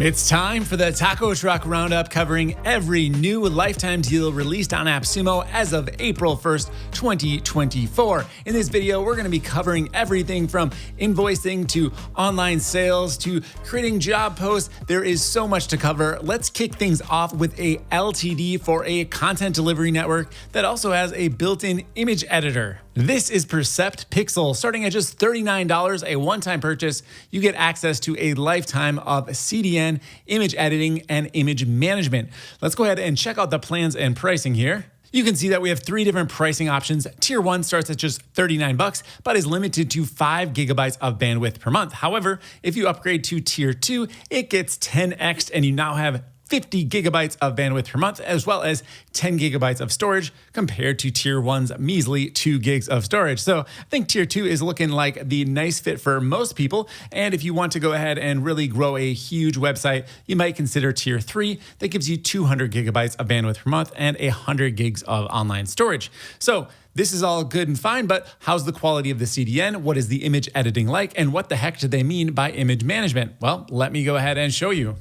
It's time for the Taco Truck Roundup, covering every new lifetime deal released on AppSumo as of April 1st, 2024. In this video, we're going to be covering everything from invoicing to online sales to creating job posts. There is so much to cover. Let's kick things off with a LTD for a content delivery network that also has a built-in image editor. This is Percept Pixel. Starting at just $39, a one-time purchase, you get access to a lifetime of CDN, image editing, and image management. Let's go ahead and check out the plans and pricing here. You can see that we have three different pricing options. Tier 1 starts at just $39, but is limited to 5 gigabytes of bandwidth per month. However, if you upgrade to Tier 2, it gets 10x, and you now have 50 gigabytes of bandwidth per month, as well as 10 gigabytes of storage compared to Tier 1's measly 2 gigs of storage. So I think Tier 2 is looking like the nice fit for most people. And if you want to go ahead and really grow a huge website, you might consider Tier 3. That gives you 200 gigabytes of bandwidth per month and 100 gigs of online storage. So this is all good and fine, but how's the quality of the CDN? What is the image editing like? And what the heck do they mean by image management? Well, let me go ahead and show you.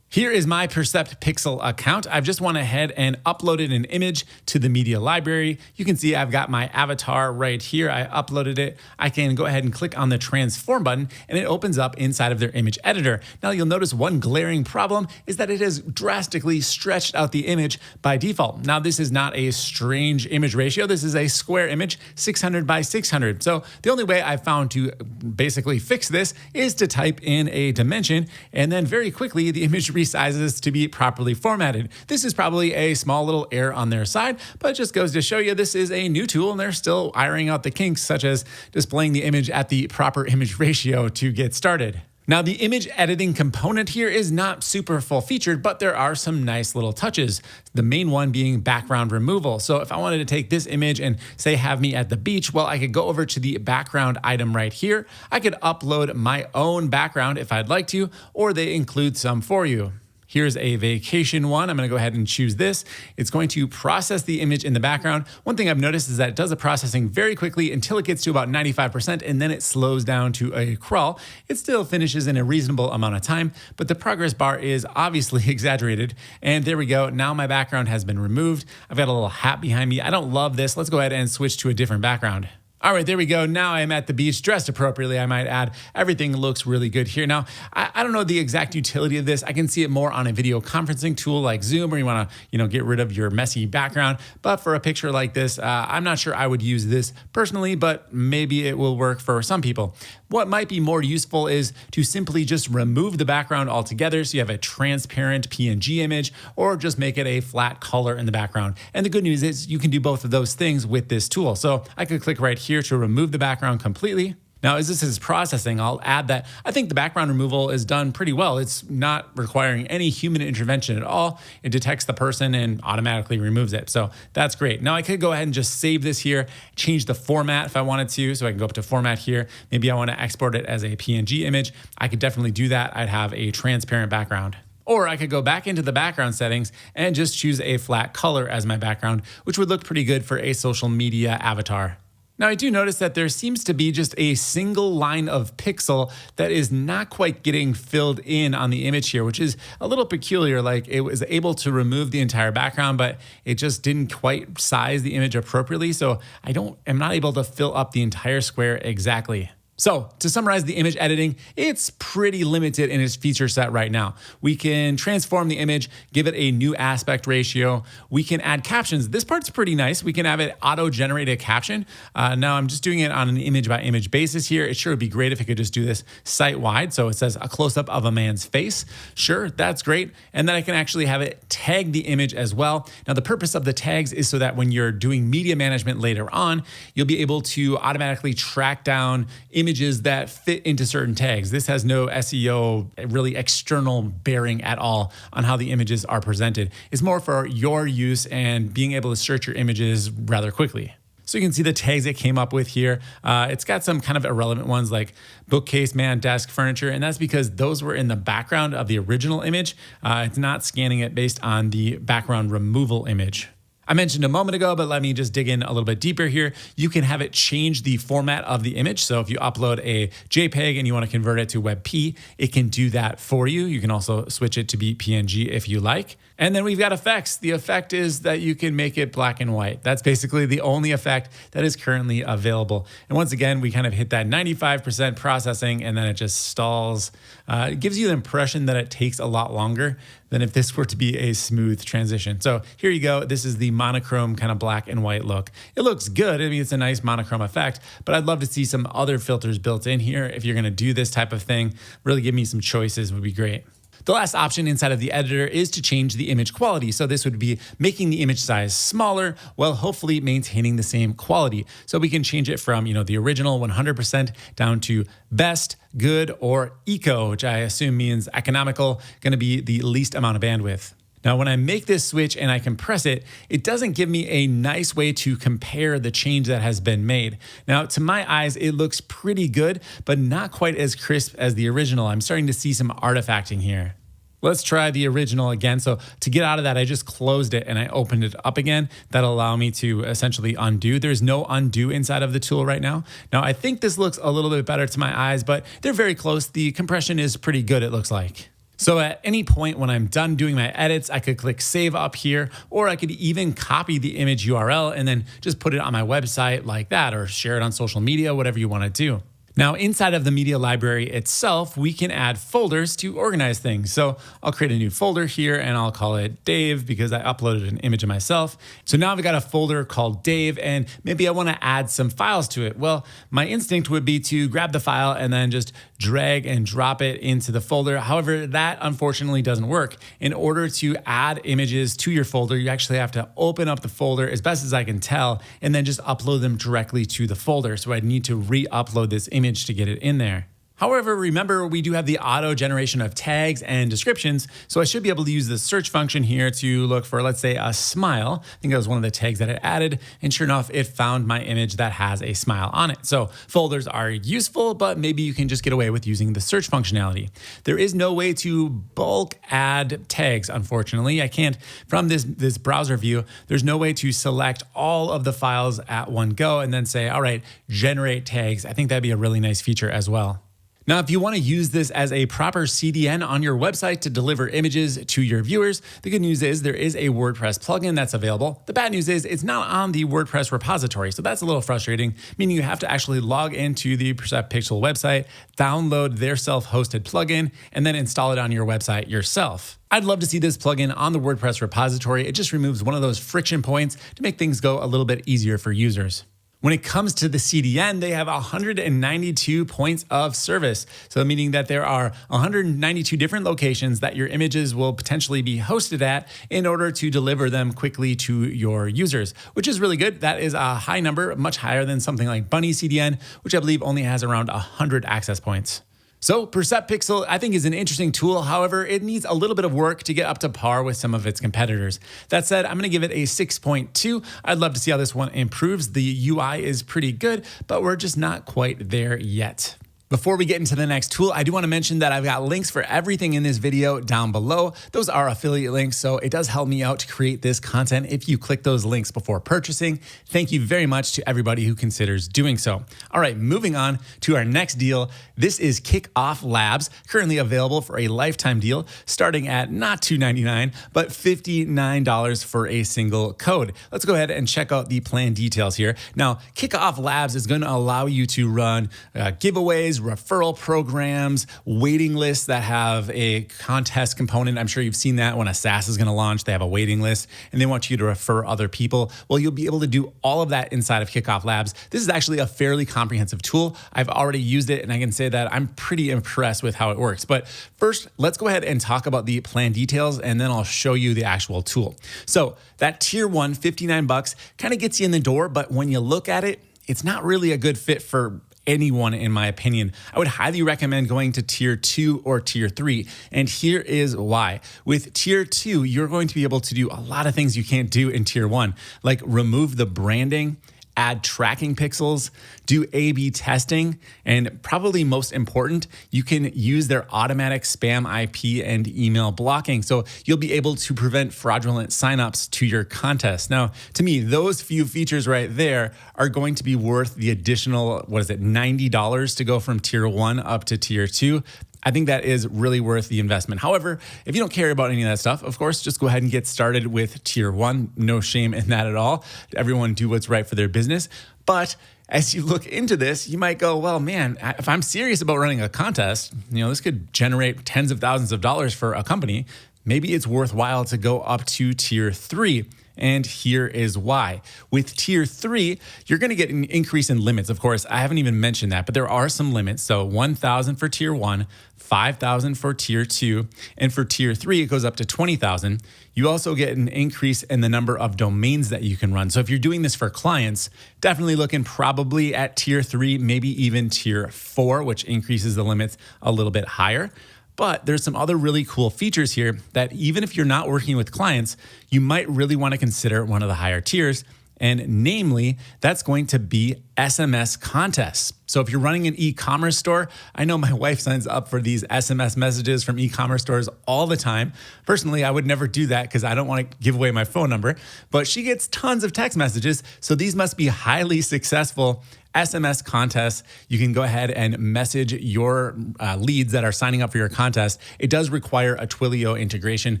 Here is my Percept Pixel account. I've just went ahead and uploaded an image to the media library. You can see I've got my avatar right here. I uploaded it. I can go ahead and click on the transform button and it opens up inside of their image editor. Now you'll notice one glaring problem is that it has drastically stretched out the image by default. Now this is not a strange image ratio. This is a square image, 600 by 600. So the only way I've found to basically fix this is to type in a dimension, and then very quickly the image resizes to be properly formatted. This is probably a small little error on their side, but it just goes to show you this is a new tool and they're still ironing out the kinks, such as displaying the image at the proper image ratio to get started. Now, the image editing component here is not super full featured, but there are some nice little touches. The main one being background removal. So if I wanted to take this image and say have me at the beach, well, I could go over to the background item right here. I could upload my own background if I'd like to, or they include some for you. Here's a vacation one. I'm going to go ahead and choose this. It's going to process the image in the background. One thing I've noticed is that it does the processing very quickly until it gets to about 95%, and then it slows down to a crawl. It still finishes in a reasonable amount of time, but the progress bar is obviously exaggerated. And there we go. Now my background has been removed. I've got a little hat behind me. I don't love this. Let's go ahead and switch to a different background. All right, there we go. Now I'm at the beach, dressed appropriately, I might add. Everything looks really good here. Now, I don't know the exact utility of this. I can see it more on a video conferencing tool like Zoom, where you want to, get rid of your messy background. But for a picture like this, I'm not sure I would use this personally, but maybe it will work for some people. What might be more useful is to simply just remove the background altogether so you have a transparent PNG image, or just make it a flat color in the background. And the good news is you can do both of those things with this tool. So I could click right here to remove the background completely. Now, as this is processing, I'll add that I think the background removal is done pretty well. It's not requiring any human intervention at all. It detects the person and automatically removes it. So that's great. Now I could go ahead and just save this here, change the format if I wanted to. So I can go up to format here. Maybe I want to export it as a PNG image. I could definitely do that. I'd have a transparent background. Or I could go back into the background settings and just choose a flat color as my background, which would look pretty good for a social media avatar. Now, I do notice that there seems to be just a single line of pixel that is not quite getting filled in on the image here, which is a little peculiar. Like, it was able to remove the entire background, but it just didn't quite size the image appropriately. So I'm not able to fill up the entire square exactly. So to summarize the image editing, it's pretty limited in its feature set right now. We can transform the image, give it a new aspect ratio. We can add captions. This part's pretty nice. We can have it auto-generate a caption. Now I'm just doing it on an image by image basis here. It sure would be great if it could just do this site-wide. So it says a close-up of a man's face. Sure, that's great. And then I can actually have it tag the image as well. Now the purpose of the tags is so that when you're doing media management later on, you'll be able to automatically track down images that fit into certain tags. This has no SEO, really external bearing at all on how the images are presented. It's more for your use and being able to search your images rather quickly. So you can see the tags it came up with here. It's got some kind of irrelevant ones like bookcase, man, desk, furniture, and that's because those were in the background of the original image. It's not scanning it based on the background removal image. I mentioned a moment ago, but let me just dig in a little bit deeper here. You can have it change the format of the image. So if you upload a JPEG and you want to convert it to WebP, it can do that for you. You can also switch it to be PNG if you like. And then we've got effects. The effect is that you can make it black and white. That's basically the only effect that is currently available. And once again, we kind of hit that 95% processing and then it just stalls. It gives you the impression that it takes a lot longer than if this were to be a smooth transition. So here you go. This is the monochrome kind of black and white look. It looks good. I mean, it's a nice monochrome effect, but I'd love to see some other filters built in here. If you're going to do this type of thing, really give me some choices would be great. The last option inside of the editor is to change the image quality. So this would be making the image size smaller while hopefully maintaining the same quality. So we can change it from, the original 100% down to best, good, or eco, which I assume means economical, going to be the least amount of bandwidth. Now, when I make this switch and I compress it, it doesn't give me a nice way to compare the change that has been made. Now, to my eyes, it looks pretty good, but not quite as crisp as the original. I'm starting to see some artifacting here. Let's try the original again. So to get out of that, I just closed it and I opened it up again. That'll allow me to essentially undo. There's no undo inside of the tool right now. Now, I think this looks a little bit better to my eyes, but they're very close. The compression is pretty good, it looks like. So at any point when I'm done doing my edits, I could click save up here, or I could even copy the image URL and then just put it on my website like that, or share it on social media, whatever you want to do. Now, inside of the media library itself, we can add folders to organize things. So I'll create a new folder here and I'll call it Dave because I uploaded an image of myself. So now I've got a folder called Dave and maybe I want to add some files to it. Well, my instinct would be to grab the file and then just drag and drop it into the folder. However, that unfortunately doesn't work. In order to add images to your folder, you actually have to open up the folder as best as I can tell and then just upload them directly to the folder. So I'd need to re-upload this image to get it in there. However, remember, we do have the auto generation of tags and descriptions, so I should be able to use the search function here to look for, let's say, a smile. I think that was one of the tags that it added, and sure enough, it found my image that has a smile on it. So folders are useful, but maybe you can just get away with using the search functionality. There is no way to bulk add tags, unfortunately. I can't, from this browser view, there's no way to select all of the files at one go and then say, all right, generate tags. I think that'd be a really nice feature as well. Now, if you want to use this as a proper CDN on your website to deliver images to your viewers, the good news is there is a WordPress plugin that's available. The bad news is it's not on the WordPress repository, so that's a little frustrating, meaning you have to actually log into the PerceptPixel website, download their self-hosted plugin, and then install it on your website yourself. I'd love to see this plugin on the WordPress repository. It just removes one of those friction points to make things go a little bit easier for users. When it comes to the CDN, they have 192 points of service. So meaning that there are 192 different locations that your images will potentially be hosted at in order to deliver them quickly to your users, which is really good. That is a high number, much higher than something like Bunny CDN, which I believe only has around 100 access points. So Percept Pixel, I think, is an interesting tool. However, it needs a little bit of work to get up to par with some of its competitors. That said, I'm going to give it a 6.2. I'd love to see how this one improves. The UI is pretty good, but we're just not quite there yet. Before we get into the next tool, I do want to mention that I've got links for everything in this video down below. Those are affiliate links, so it does help me out to create this content if you click those links before purchasing. Thank you very much to everybody who considers doing so. All right, moving on to our next deal. This is KickoffLabs, currently available for a lifetime deal, starting at not $2.99, but $59 for a single code. Let's go ahead and check out the plan details here. Now, KickoffLabs is going to allow you to run giveaways, referral programs, waiting lists that have a contest component. I'm sure you've seen that when a SaaS is going to launch, they have a waiting list and they want you to refer other people. Well, you'll be able to do all of that inside of KickoffLabs. This is actually a fairly comprehensive tool. I've already used it and I can say that I'm pretty impressed with how it works. But first, let's go ahead and talk about the plan details and then I'll show you the actual tool. So that tier 1, $59 kind of gets you in the door, but when you look at it, it's not really a good fit for anyone, in my opinion. I would highly recommend going to tier 2 or tier 3. And here is why. With tier 2, you're going to be able to do a lot of things you can't do in tier 1, like remove the branding, add tracking pixels, do A/B testing, and probably most important, you can use their automatic spam IP and email blocking. So you'll be able to prevent fraudulent signups to your contest. Now, to me, those few features right there are going to be worth the additional, $90 to go from tier 1 up to tier 2. I think that is really worth the investment. However, if you don't care about any of that stuff, of course, just go ahead and get started with tier 1. No shame in that at all. Everyone do what's right for their business. But as you look into this, you might go, well, man, if I'm serious about running a contest, this could generate tens of thousands of dollars for a company. Maybe it's worthwhile to go up to tier 3. And here is why. With tier 3, you're going to get an increase in limits. Of course, I haven't even mentioned that, but there are some limits. So 1,000 for tier 1, 5,000 for tier 2, and for tier 3, it goes up to 20,000. You also get an increase in the number of domains that you can run. So if you're doing this for clients, definitely looking probably at tier 3, maybe even tier 4, which increases the limits a little bit higher. But there's some other really cool features here that even if you're not working with clients, you might really want to consider one of the higher tiers. And namely, that's going to be SMS contests. So if you're running an e-commerce store, I know my wife signs up for these SMS messages from e-commerce stores all the time. Personally, I would never do that because I don't want to give away my phone number, but she gets tons of text messages. So these must be highly successful SMS contests. You can go ahead and message your leads that are signing up for your contest. It does require a Twilio integration,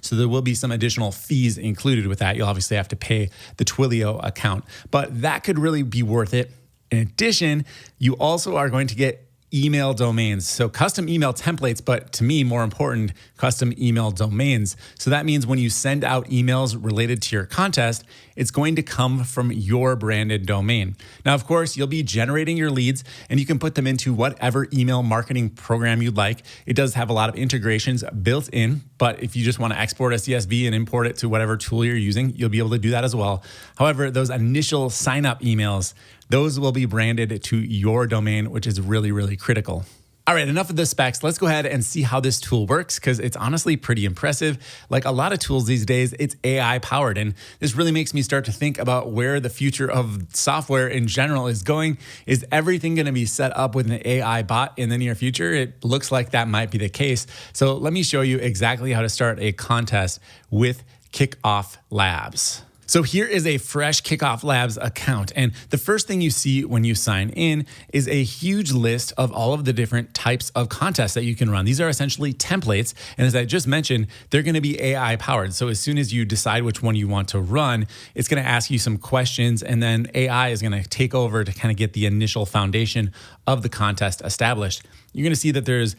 so there will be some additional fees included with that. You'll obviously have to pay the Twilio account, but that could really be worth it. In addition, you also are going to get email domains. So custom email templates, but to me, more important, custom email domains. So that means when you send out emails related to your contest, it's going to come from your branded domain. Now, of course, you'll be generating your leads and you can put them into whatever email marketing program you'd like. It does have a lot of integrations built in, but if you just want to export a CSV and import it to whatever tool you're using, you'll be able to do that as well. However, those initial sign up emails, those will be branded to your domain, which is really, really critical. All right, enough of the specs. Let's go ahead and see how this tool works because it's honestly pretty impressive. Like a lot of tools these days, it's AI powered. And this really makes me start to think about where the future of software in general is going. Is everything going to be set up with an AI bot in the near future? It looks like that might be the case. So let me show you exactly how to start a contest with KickoffLabs. So here is a fresh KickoffLabs account. And the first thing you see when you sign in is a huge list of all of the different types of contests that you can run. These are essentially templates. And as I just mentioned, they're going to be AI powered. So as soon as you decide which one you want to run, it's going to ask you some questions and then AI is going to take over to kind of get the initial foundation of the contest established. You're going to see that there's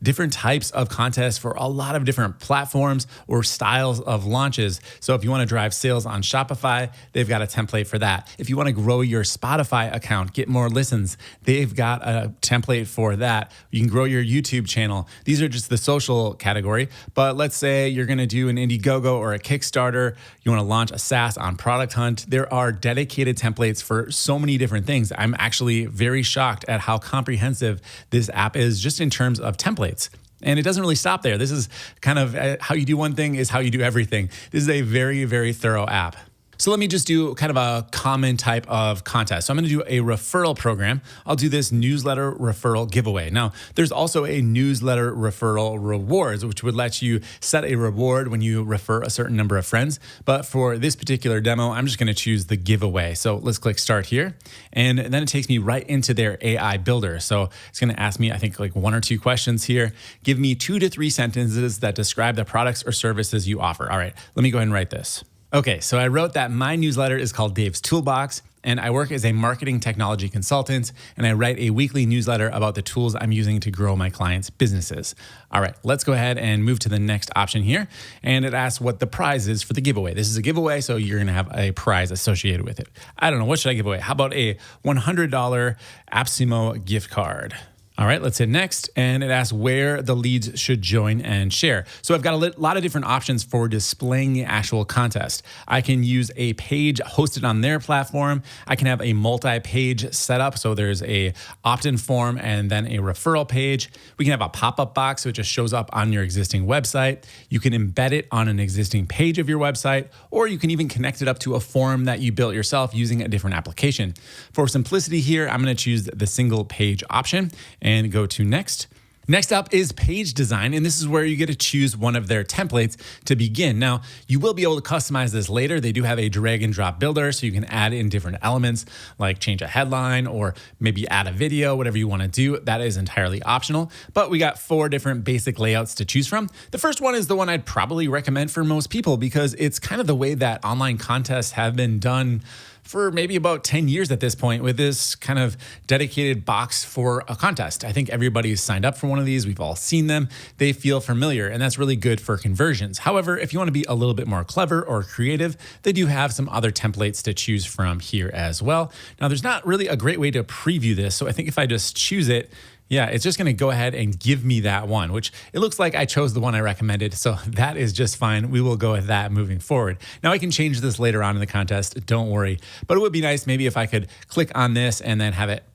different types of contests for a lot of different platforms or styles of launches. So if you want to drive sales on Shopify, they've got a template for that. If you want to grow your Spotify account, get more listens, they've got a template for that. You can grow your YouTube channel. These are just the social category. But let's say you're going to do an Indiegogo or a Kickstarter. You want to launch a SaaS on Product Hunt. There are dedicated templates for so many different things. I'm actually very shocked at how comprehensive this app is just in terms of templates. And it doesn't really stop there. This is kind of how you do one thing is how you do everything. This is a very, very thorough app. So let me just do kind of a common type of contest. So I'm going to do a referral program. I'll do this newsletter referral giveaway. Now, there's also a newsletter referral rewards, which would let you set a reward when you refer a certain number of friends. But for this particular demo, I'm just going to choose the giveaway. So let's click start here. And then it takes me right into their AI builder. So it's going to ask me, I think, like 1 or 2 questions here. Give me 2 to 3 sentences that describe the products or services you offer. All right, let me go ahead and write this. Okay, so I wrote that my newsletter is called Dave's Toolbox, and I work as a marketing technology consultant, and I write a weekly newsletter about the tools I'm using to grow my clients' businesses. All right, let's go ahead and move to the next option here, and it asks what the prize is for the giveaway. This is a giveaway, so you're gonna have a prize associated with it. I don't know, what should I give away? How about a $100 AppSumo gift card? All right, let's hit next, and it asks where the leads should join and share. So I've got a lot of different options for displaying the actual contest. I can use a page hosted on their platform. I can have a multi-page setup, so there's a opt-in form and then a referral page. We can have a pop-up box, so it just shows up on your existing website. You can embed it on an existing page of your website, or you can even connect it up to a form that you built yourself using a different application. For simplicity here, I'm going to choose the single page option and go to next. Next up is page design, and this is where you get to choose one of their templates to begin. Now, you will be able to customize this later. They do have a drag and drop builder, so you can add in different elements like change a headline or maybe add a video, whatever you want to do. That is entirely optional, but we got 4 different basic layouts to choose from. The first one is the one I'd probably recommend for most people because it's kind of the way that online contests have been done for maybe about 10 years at this point, with this kind of dedicated box for a contest. I think everybody's signed up for one of these. We've all seen them. They feel familiar, and that's really good for conversions. However, if you want to be a little bit more clever or creative, they do have some other templates to choose from here as well. Now, there's not really a great way to preview this, so I think if I just choose it, yeah, it's just going to go ahead and give me that one, which it looks like I chose the one I recommended. So that is just fine. We will go with that moving forward. Now I can change this later on in the contest. Don't worry. But it would be nice maybe if I could click on this and then have it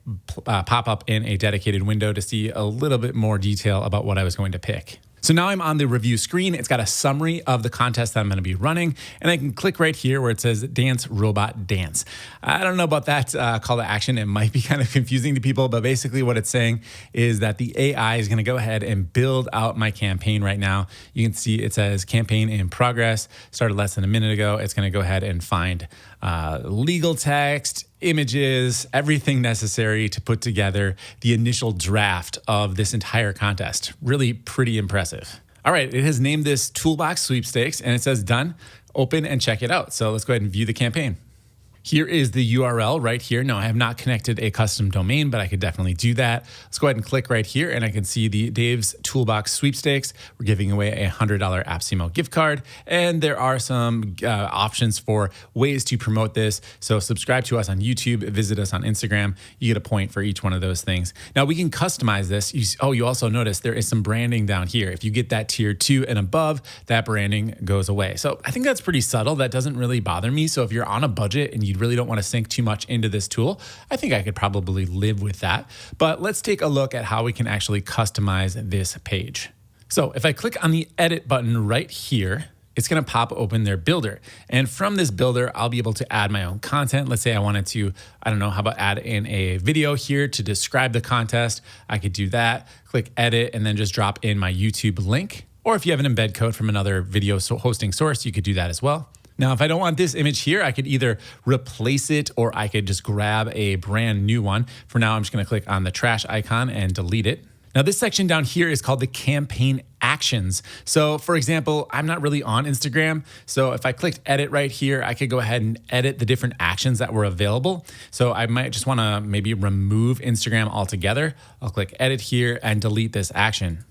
pop up in a dedicated window to see a little bit more detail about what I was going to pick. So now I'm on the review screen. It's got a summary of the contest that I'm going to be running, and I can click right here where it says Dance Robot Dance. I don't know about that call to action. It might be kind of confusing to people, but basically what it's saying is that the AI is going to go ahead and build out my campaign right now. You can see it says campaign in progress, started less than a minute ago. It's going to go ahead and find legal text, images, everything necessary to put together the initial draft of this entire contest. Really pretty impressive. All right, it has named this Toolbox Sweepstakes and it says done. Open and check it out. So let's go ahead and view the campaign. Here is the URL right here. Now, I have not connected a custom domain, but I could definitely do that. Let's go ahead and click right here, and I can see the Dave's Toolbox Sweepstakes. We're giving away a $100 AppSumo gift card, and there are some options for ways to promote this. So subscribe to us on YouTube, visit us on Instagram. You get a point for each one of those things. Now, we can customize this. You also notice there is some branding down here. If you get that tier 2 and above, that branding goes away. So I think that's pretty subtle. That doesn't really bother me. So if you're on a budget and you really don't want to sink too much into this tool, I think I could probably live with that. But let's take a look at how we can actually customize this page. So if I click on the edit button right here, it's going to pop open their builder. And from this builder, I'll be able to add my own content. Let's say I wanted to, I don't know, how about add in a video here to describe the contest? I could do that, click edit, and then just drop in my YouTube link. Or if you have an embed code from another video hosting source, you could do that as well. Now, if I don't want this image here, I could either replace it or I could just grab a brand new one. For now, I'm just going to click on the trash icon and delete it. Now, this section down here is called the campaign actions. So for example, I'm not really on Instagram. So if I clicked edit right here, I could go ahead and edit the different actions that were available. So I might just want to maybe remove Instagram altogether. I'll click edit here and delete this action.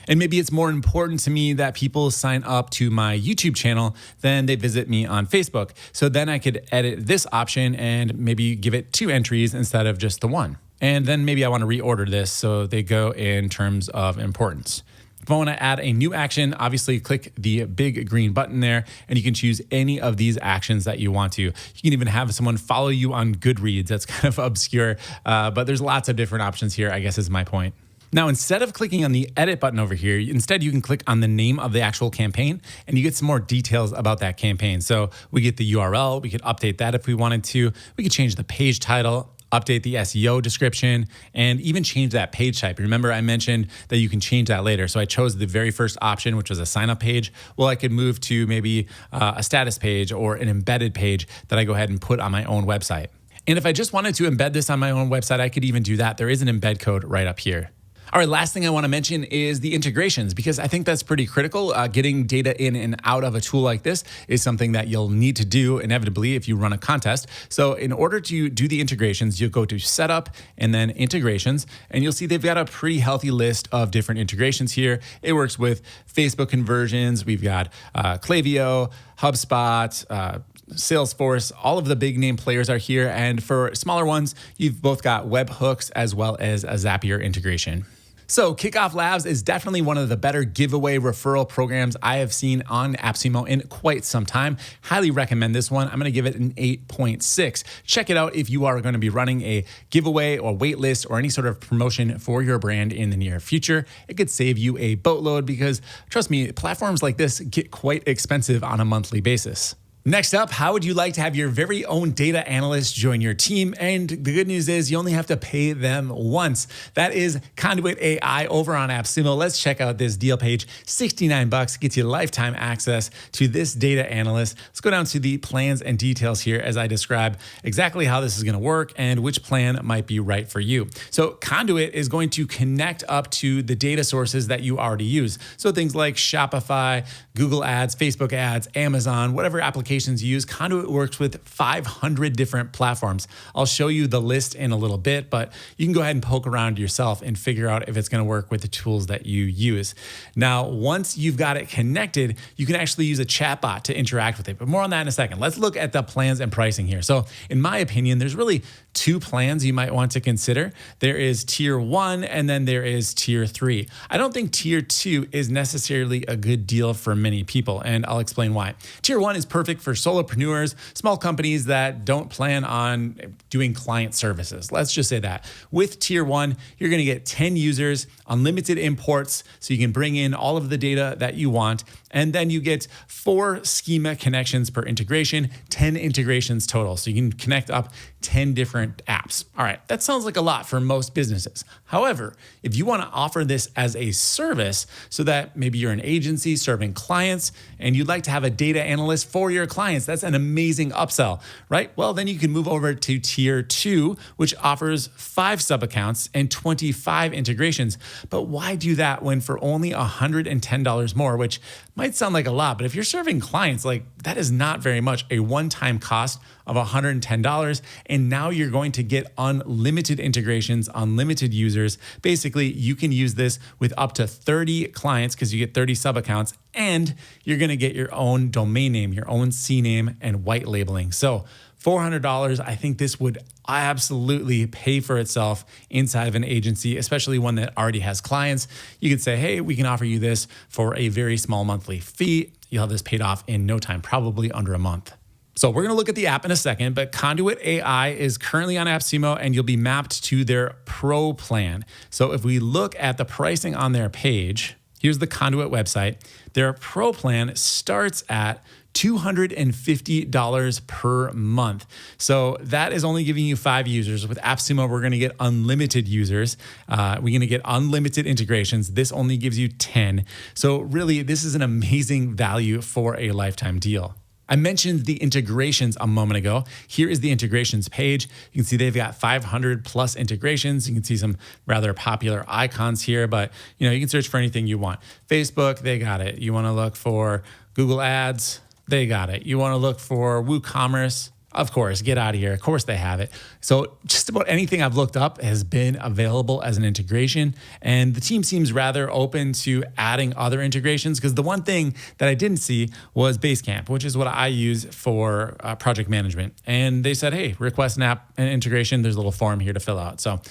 And maybe it's more important to me that people sign up to my YouTube channel than they visit me on Facebook. So then I could edit this option and maybe give it 2 entries instead of just the 1. And then maybe I want to reorder this so they go in terms of importance. If I want to add a new action, obviously click the big green button there, and you can choose any of these actions that you want to. You can even have someone follow you on Goodreads. That's kind of obscure, but there's lots of different options here, I guess is my point. Now, instead of clicking on the edit button over here, instead you can click on the name of the actual campaign and you get some more details about that campaign. So we get the URL, we could update that if we wanted to. We could change the page title, update the SEO description, and even change that page type. Remember, I mentioned that you can change that later. So I chose the very first option, which was a sign up page. Well, I could move to maybe a status page or an embedded page that I go ahead and put on my own website. And if I just wanted to embed this on my own website, I could even do that. There is an embed code right up here. All right, last thing I want to mention is the integrations, because I think that's pretty critical. Getting data in and out of a tool like this is something that you'll need to do inevitably if you run a contest. So in order to do the integrations, you'll go to Setup and then Integrations, and you'll see they've got a pretty healthy list of different integrations here. It works with Facebook conversions. We've got Klaviyo, HubSpot, Salesforce, all of the big name players are here. And for smaller ones, you've both got webhooks as well as a Zapier integration. So KickoffLabs is definitely one of the better giveaway referral programs I have seen on AppSumo in quite some time. Highly recommend this one. I'm going to give it an 8.6. Check it out if you are going to be running a giveaway or waitlist or any sort of promotion for your brand in the near future. It could save you a boatload because, trust me, platforms like this get quite expensive on a monthly basis. Next up, how would you like to have your very own data analyst join your team? And the good news is you only have to pay them once. That is Conduit AI over on AppSumo. Let's check out this deal page. $69 gets you lifetime access to this data analyst. Let's go down to the plans and details here as I describe exactly how this is going to work and which plan might be right for you. So Conduit is going to connect up to the data sources that you already use. So things like Shopify, Google Ads, Facebook Ads, Amazon, whatever application you use. Conduit works with 500 different platforms. I'll show you the list in a little bit, but you can go ahead and poke around yourself and figure out if it's going to work with the tools that you use. Now, once you've got it connected, you can actually use a chatbot to interact with it, but more on that in a second. Let's look at the plans and pricing here. So in my opinion, there's really two plans you might want to consider. There is tier 1 and then there is tier 3. I don't think tier 2 is necessarily a good deal for many people, and I'll explain why. Tier 1 is perfect for solopreneurs, small companies that don't plan on doing client services. Let's just say that. With tier 1, you're going to get 10 users, unlimited imports, so you can bring in all of the data that you want. And then you get 4 schema connections per integration, 10 integrations total. So you can connect up 10 different apps. All right, that sounds like a lot for most businesses. However, if you want to offer this as a service so that maybe you're an agency serving clients and you'd like to have a data analyst for your clients, that's an amazing upsell, right? Well, then you can move over to tier 2, which offers 5 sub-accounts and 25 integrations. But why do that when for only $110 more, which might sound like a lot, but if you're serving clients, like that is not very much. A one-time cost of $110, and now you're going to get unlimited integrations, unlimited users. Basically, you can use this with up to 30 clients because you get 30 sub-accounts, and you're going to get your own domain name, your own CNAME, and white labeling. So $400, I think this would absolutely pay for itself inside of an agency, especially one that already has clients. You could say, hey, we can offer you this for a very small monthly fee. You'll have this paid off in no time, probably under a month. So we're going to look at the app in a second, but Conduit AI is currently on AppSumo and you'll be mapped to their Pro plan. So if we look at the pricing on their page, here's the Conduit website. Their Pro plan starts at $250 per month. So that is only giving you 5 users. With AppSumo, we're going to get unlimited users. We're going to get unlimited integrations. This only gives you 10. So really, this is an amazing value for a lifetime deal. I mentioned the integrations a moment ago. Here is the integrations page. You can see they've got 500 plus integrations. You can see some rather popular icons here, but you can search for anything you want. Facebook, they got it. You want to look for Google Ads, they got it. You want to look for WooCommerce, of course, get out of here. Of course they have it. So just about anything I've looked up has been available as an integration. And the team seems rather open to adding other integrations because the one thing that I didn't see was Basecamp, which is what I use for project management. And they said, hey, request an integration. There's a little form here to fill out. So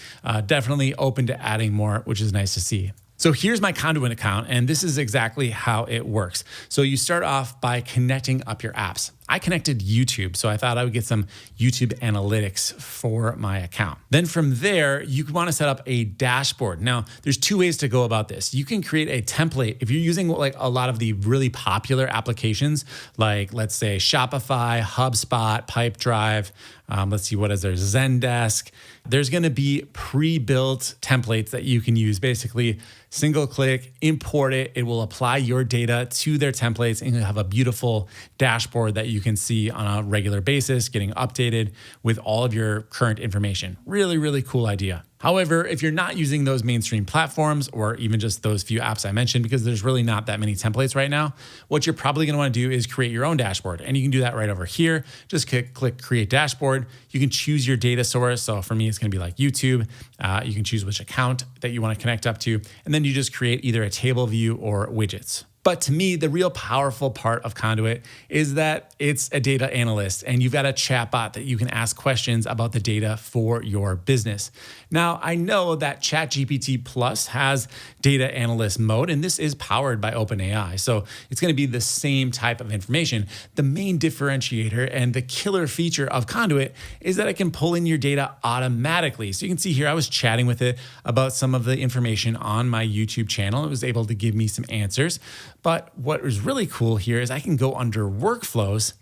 definitely open to adding more, which is nice to see. So here's my Conduit account, and this is exactly how it works. So you start off by connecting up your apps. I connected YouTube, so I thought I would get some YouTube analytics for my account. Then from there, you want to set up a dashboard. Now, there's 2 ways to go about this. You can create a template. If you're using like a lot of the really popular applications, like let's say Shopify, HubSpot, Pipedrive, let's see, what is there? Zendesk. There's going to be pre-built templates that you can use. Basically, single click, import it. It will apply your data to their templates and you'll have a beautiful dashboard that you can see on a regular basis, getting updated with all of your current information. Really, really cool idea. However, if you're not using those mainstream platforms or even just those few apps I mentioned, because there's really not that many templates right now, what you're probably going to want to do is create your own dashboard. And you can do that right over here. Just click Create Dashboard. You can choose your data source. So for me, it's going to be like YouTube. You can choose which account that you want to connect up to. And then you just create either a table view or widgets. But to me, the real powerful part of Conduit is that it's a data analyst and you've got a chatbot that you can ask questions about the data for your business. Now, I know that ChatGPT Plus has data analyst mode, and this is powered by OpenAI. So it's going to be the same type of information. The main differentiator and the killer feature of Conduit is that it can pull in your data automatically. So you can see here, I was chatting with it about some of the information on my YouTube channel. It was able to give me some answers. But what is really cool here is I can go under workflows,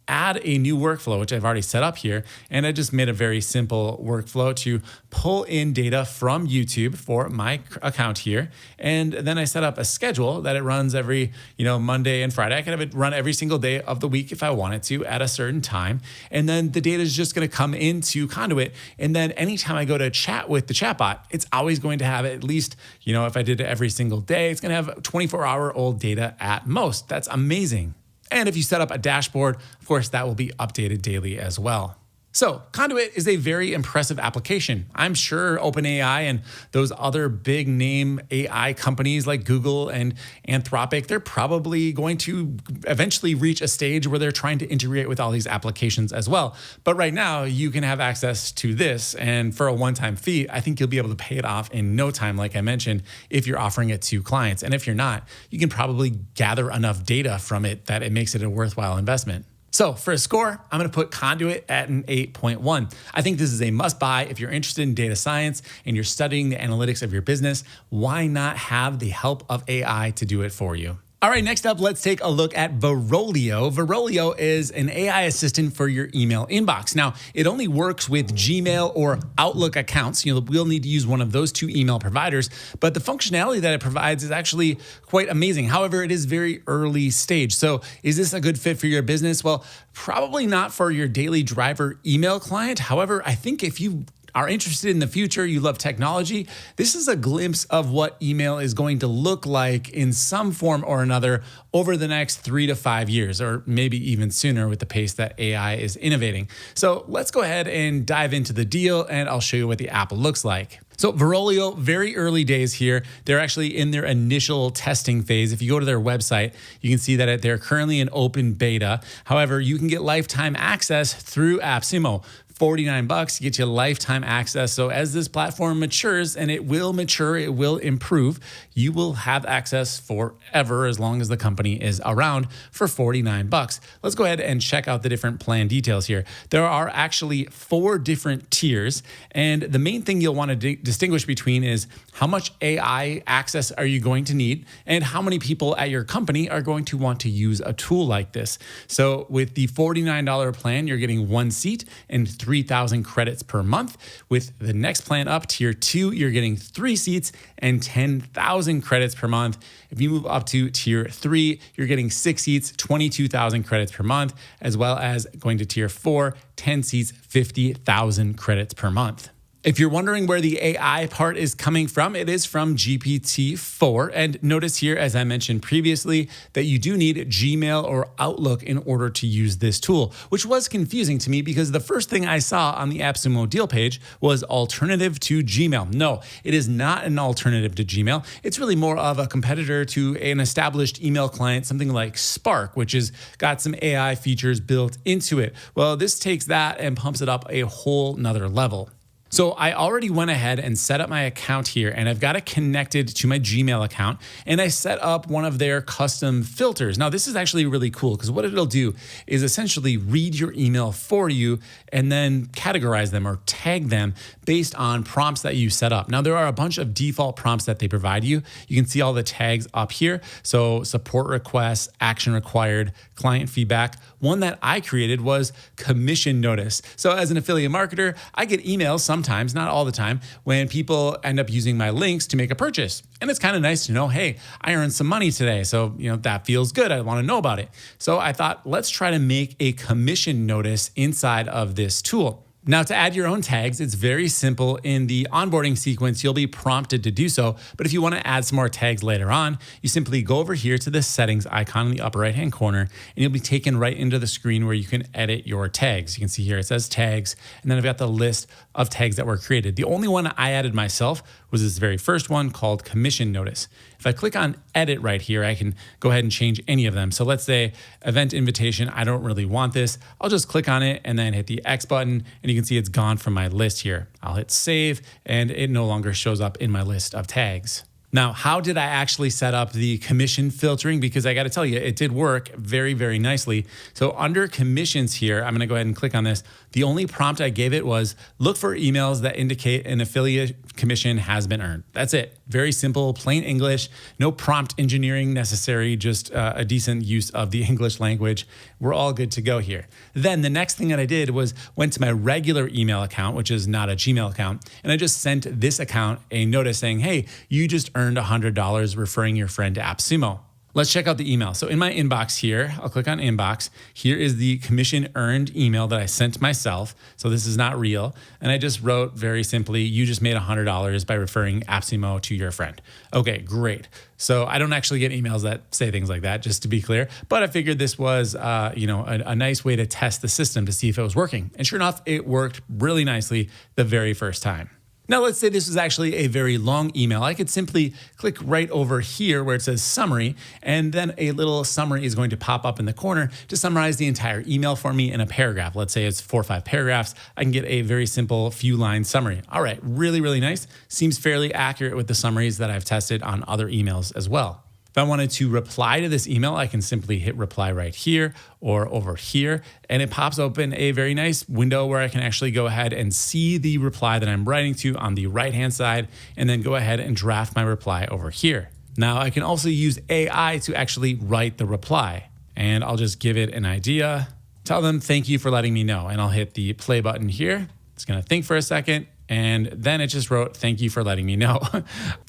add a new workflow, which I've already set up here. And I just made a very simple workflow to pull in data from YouTube for my account here. And then I set up a schedule that it runs every, Monday and Friday. I can have it run every single day of the week if I wanted to at a certain time. And then the data is just going to come into Conduit. And then anytime I go to chat with the chatbot, it's always going to have at least, if I did it every single day, it's going to have 24-hour-old data at most. That's amazing. And if you set up a dashboard, of course, that will be updated daily as well. So Conduit is a very impressive application. I'm sure OpenAI and those other big name AI companies like Google and Anthropic, they're probably going to eventually reach a stage where they're trying to integrate with all these applications as well. But right now you can have access to this, and for a one-time fee, I think you'll be able to pay it off in no time, like I mentioned, if you're offering it to clients. And if you're not, you can probably gather enough data from it that it makes it a worthwhile investment. So for a score, I'm going to put Conduit at an 8.1. I think this is a must buy if you're interested in data science and you're studying the analytics of your business. Why not have the help of AI to do it for you? All right, next up, let's take a look at Varolio. Varolio is an AI assistant for your email inbox. Now, it only works with Gmail or Outlook accounts. We'll need to use one of those two email providers, but the functionality that it provides is actually quite amazing. However, it is very early stage. So is this a good fit for your business? Well, probably not for your daily driver email client. However, I think if you are interested in the future, you love technology, this is a glimpse of what email is going to look like in some form or another over the next 3 to 5 years, or maybe even sooner with the pace that AI is innovating. So let's go ahead and dive into the deal, and I'll show you what the app looks like. So Varolio, very early days here. They're actually in their initial testing phase. If you go to their website, you can see that they're currently in open beta. However, you can get lifetime access through AppSumo. $49 gets you lifetime access. So as this platform matures, and it will mature, it will improve, you will have access forever as long as the company is around for $49. Let's go ahead and check out the different plan details here. There are actually 4 different tiers, and the main thing you'll want to distinguish between is how much AI access are you going to need and how many people at your company are going to want to use a tool like this. So with the $49 plan, you're getting 1 seat and 3,000 credits per month. With the next plan up, tier 2, you're getting 3 seats and 10,000 credits per month. If you move up to tier 3, you're getting 6 seats, 22,000 credits per month, as well as going to tier 4, 10 seats, 50,000 credits per month. If you're wondering where the AI part is coming from, it is from GPT-4. And notice here, as I mentioned previously, that you do need Gmail or Outlook in order to use this tool, which was confusing to me because the first thing I saw on the AppSumo deal page was alternative to Gmail. No, it is not an alternative to Gmail. It's really more of a competitor to an established email client, something like Spark, which has got some AI features built into it. Well, this takes that and pumps it up a whole nother level. So I already went ahead and set up my account here, and I've got it connected to my Gmail account, and I set up one of their custom filters. Now, this is actually really cool because what it'll do is essentially read your email for you and then categorize them or tag them based on prompts that you set up. Now, there are a bunch of default prompts that they provide you. You can see all the tags up here. So support requests, action required, client feedback. One that I created was commission notice. So as an affiliate marketer, I get emails sometimes, not all the time, when people end up using my links to make a purchase. And it's kind of nice to know, hey, I earned some money today. So, that feels good. I want to know about it. So I thought, let's try to make a commission notice inside of this tool. Now, to add your own tags, it's very simple. In the onboarding sequence, you'll be prompted to do so. But if you want to add some more tags later on, you simply go over here to the settings icon in the upper right-hand corner, and you'll be taken right into the screen where you can edit your tags. You can see here it says tags, and then I've got the list of tags that were created. The only one I added myself was was this very first one called Commission Notice. If I click on Edit right here, I can go ahead and change any of them. So let's say Event Invitation, I don't really want this. I'll just click on it and then hit the X button, and you can see it's gone from my list here. I'll hit Save, and it no longer shows up in my list of tags. Now, how did I actually set up the commission filtering? Because I got to tell you, it did work very, very nicely. So under commissions here, I'm going to go ahead and click on this. The only prompt I gave it was look for emails that indicate an affiliate commission has been earned. That's it. Very simple, plain English, no prompt engineering necessary, just a decent use of the English language. We're all good to go here. Then the next thing that I did was went to my regular email account, which is not a Gmail account, and I just sent this account a notice saying, hey, you just earned $100 referring your friend to AppSumo. Let's check out the email. So in my inbox here, I'll click on inbox. Here is the commission earned email that I sent myself. So this is not real. And I just wrote very simply, you just made $100 by referring AppSumo to your friend. Okay, great. So I don't actually get emails that say things like that, just to be clear. But I figured this was, a nice way to test the system to see if it was working. And sure enough, it worked really nicely the very first time. Now, let's say this was actually a very long email. I could simply click right over here where it says summary, and then a little summary is going to pop up in the corner to summarize the entire email for me in a paragraph. Let's say it's 4 or 5 paragraphs. I can get a very simple few line summary. All right, really, really nice. Seems fairly accurate with the summaries that I've tested on other emails as well. If I wanted to reply to this email, I can simply hit reply right here or over here, and it pops open a very nice window where I can actually go ahead and see the reply that I'm writing to on the right-hand side, and then go ahead and draft my reply over here. Now, I can also use AI to actually write the reply, and I'll just give it an idea. Tell them, thank you for letting me know, and I'll hit the play button here. It's gonna think for a second, and then it just wrote, thank you for letting me know.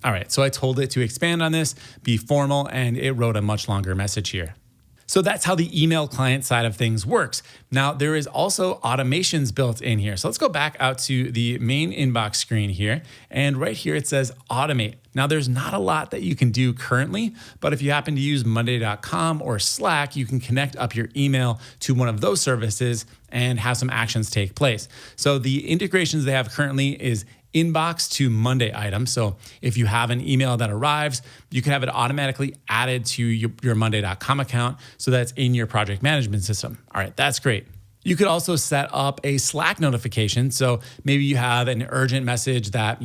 All right, so I told it to expand on this, be formal, and it wrote a much longer message here. So that's how the email client side of things works. Now, there is also automations built in here. So let's go back out to the main inbox screen here. And right here, it says automate. Now, there's not a lot that you can do currently, but if you happen to use Monday.com or Slack, you can connect up your email to one of those services and have some actions take place. So the integrations they have currently is inbox to Monday items. So if you have an email that arrives, you can have it automatically added to your Monday.com account so that's in your project management system. All right, that's great. You could also set up a Slack notification. So maybe you have an urgent message that,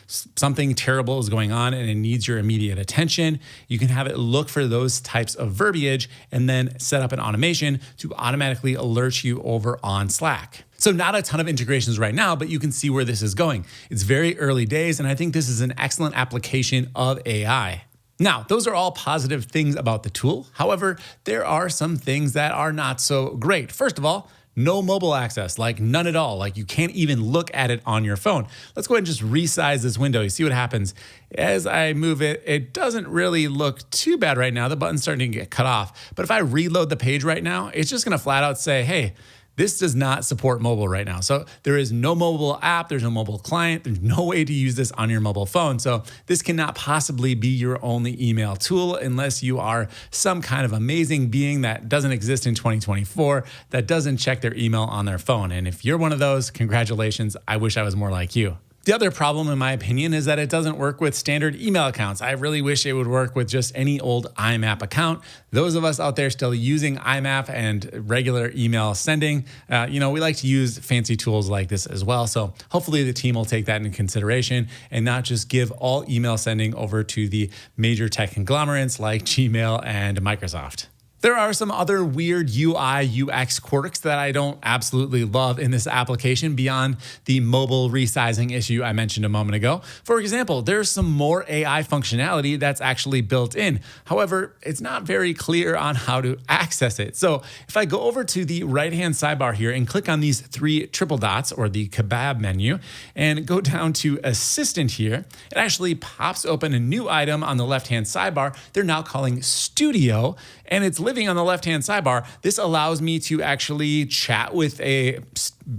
something terrible is going on and it needs your immediate attention. You can have it look for those types of verbiage and then set up an automation to automatically alert you over on Slack. So not a ton of integrations right now, but you can see where this is going. It's very early days, and I think this is an excellent application of AI. Now, those are all positive things about the tool. However, there are some things that are not so great. First of all, no mobile access, like none at all. Like you can't even look at it on your phone. Let's go ahead and just resize this window. You see what happens. As I move it, it doesn't really look too bad right now. The button's starting to get cut off. But if I reload the page right now, it's just gonna flat out say, hey, this does not support mobile right now. So there is no mobile app, there's no mobile client, there's no way to use this on your mobile phone. So this cannot possibly be your only email tool unless you are some kind of amazing being that doesn't exist in 2024, that doesn't check their email on their phone. And if you're one of those, congratulations, I wish I was more like you. The other problem, in my opinion, is that it doesn't work with standard email accounts. I really wish it would work with just any old IMAP account. Those of us out there still using IMAP and regular email sending, we like to use fancy tools like this as well. So hopefully the team will take that into consideration and not just give all email sending over to the major tech conglomerates like Gmail and Microsoft. There are some other weird UI, UX quirks that I don't absolutely love in this application beyond the mobile resizing issue I mentioned a moment ago. For example, there's some more AI functionality that's actually built in. However, it's not very clear on how to access it. So if I go over to the right-hand sidebar here and click on these 3 triple dots or the kebab menu and go down to Assistant here, it actually pops open a new item on the left-hand sidebar. They're now calling Studio, and it's living on the left-hand sidebar. This allows me to actually chat with a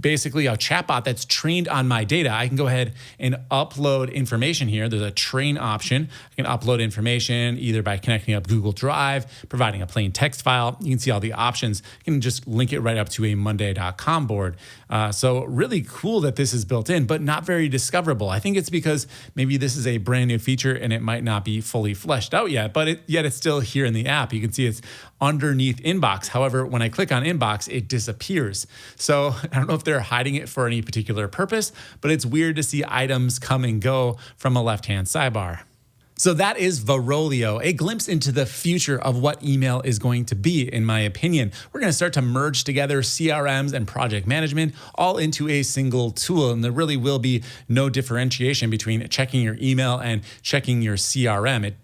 basically a chatbot that's trained on my data. I can go ahead and upload information here. There's a train option. I can upload information either by connecting up Google Drive, providing a plain text file. You can see all the options. You can just link it right up to a Monday.com board. So really cool that this is built in, but not very discoverable. I think it's because maybe this is a brand new feature and it might not be fully fleshed out yet, but yet it's still here in the app. You can see it's underneath inbox. However, when I click on inbox, it disappears. So I don't know if they're hiding it for any particular purpose, but it's weird to see items come and go from a left-hand sidebar. So that is Varolio, a glimpse into the future of what email is going to be, in my opinion. We're going to start to merge together CRMs and project management all into a single tool, and there really will be no differentiation between checking your email and checking your CRM. It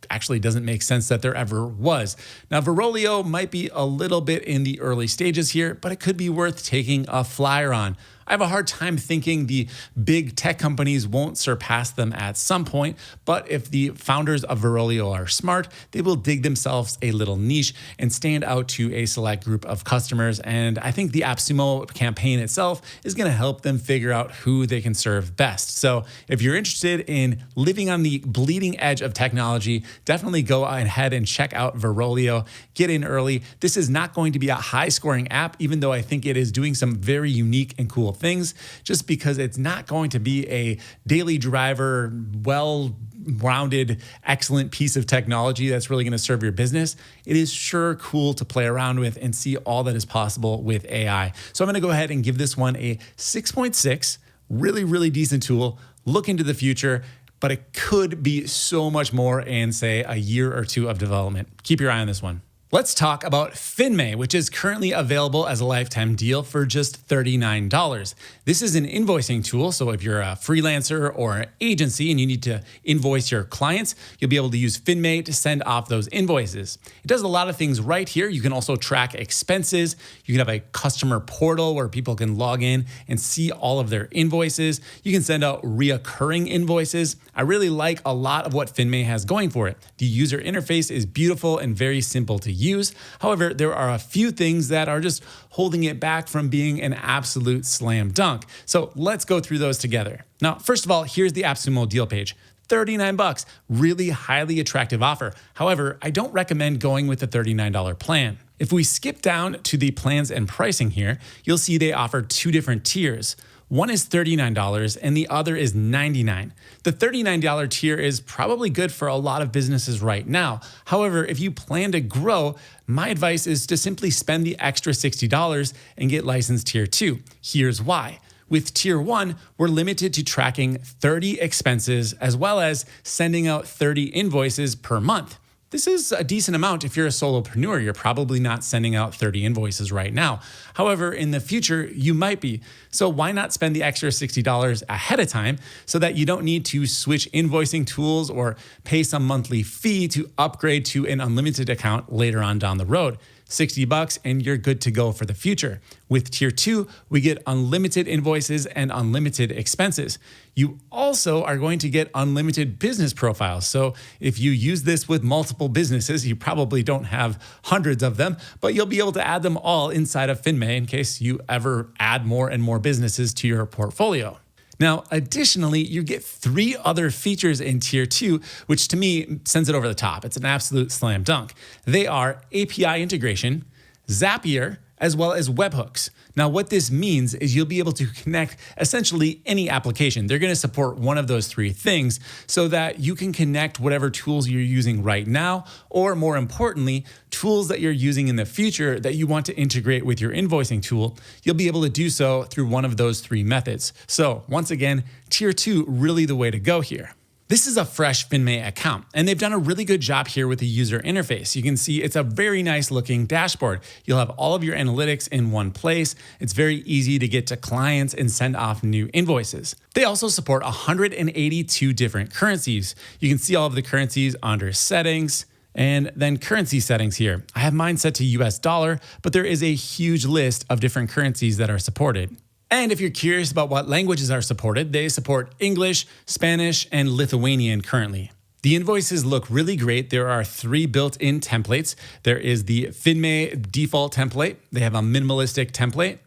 actually doesn't make sense that there ever was. Now, Varolio might be a little bit in the early stages here, but it could be worth taking a flyer on. I have a hard time thinking the big tech companies won't surpass them at some point, but if the founders of Varolio are smart, they will dig themselves a little niche and stand out to a select group of customers. And I think the AppSumo campaign itself is going to help them figure out who they can serve best. So if you're interested in living on the bleeding edge of technology, definitely go ahead and check out Varolio. Get in early. This is not going to be a high-scoring app, even though I think it is doing some very unique and cool things, just because it's not going to be a daily driver, well-rounded, excellent piece of technology that's really going to serve your business. It is sure cool to play around with and see all that is possible with AI. So I'm going to go ahead and give this one a 6.6, really, really decent tool. Look into the future, but it could be so much more in, say, a year or two of development. Keep your eye on this one. Let's talk about Finmei, which is currently available as a lifetime deal for just $39. This is an invoicing tool, so if you're a freelancer or an agency and you need to invoice your clients, you'll be able to use Finmei to send off those invoices. It does a lot of things right here. You can also track expenses. You can have a customer portal where people can log in and see all of their invoices. You can send out reoccurring invoices. I really like a lot of what Finmei has going for it. The user interface is beautiful and very simple to use. However, there are a few things that are just holding it back from being an absolute slam dunk. So let's go through those together. Now, first of all, here's the AppSumo deal page. $39, really highly attractive offer. However, I don't recommend going with the $39 plan. If we skip down to the plans and pricing here, you'll see they offer two different tiers. One is $39 and the other is $99. The $39 tier is probably good for a lot of businesses right now. However, if you plan to grow, my advice is to simply spend the extra $60 and get licensed tier 2. Here's why. With tier 1, we're limited to tracking 30 expenses as well as sending out 30 invoices per month. This is a decent amount if you're a solopreneur. You're probably not sending out 30 invoices right now. However, in the future, you might be. So why not spend the extra $60 ahead of time so that you don't need to switch invoicing tools or pay some monthly fee to upgrade to an unlimited account later on down the road? $60 and you're good to go for the future. With tier 2, we get unlimited invoices and unlimited expenses. You also are going to get unlimited business profiles. So if you use this with multiple businesses, you probably don't have hundreds of them, but you'll be able to add them all inside of Finmei in case you ever add more and more businesses to your portfolio. Now, additionally, you get 3 other features in tier 2, which to me sends it over the top. It's an absolute slam dunk. They are API integration, Zapier, as well as webhooks. Now, what this means is you'll be able to connect essentially any application. They're going to support one of those 3 things so that you can connect whatever tools you're using right now, or more importantly, tools that you're using in the future that you want to integrate with your invoicing tool. You'll be able to do so through one of those 3 methods. So once again, tier 2, really the way to go here. This is a fresh Finmei account, and they've done a really good job here with the user interface. You can see it's a very nice looking dashboard. You'll have all of your analytics in one place. It's very easy to get to clients and send off new invoices. They also support 182 different currencies. You can see all of the currencies under settings, and then currency settings here. I have mine set to US dollar, but there is a huge list of different currencies that are supported. And if you're curious about what languages are supported, they support English, Spanish, and Lithuanian currently. The invoices look really great. There are 3 built-in templates. There is the Finmei default template. They have a minimalistic template.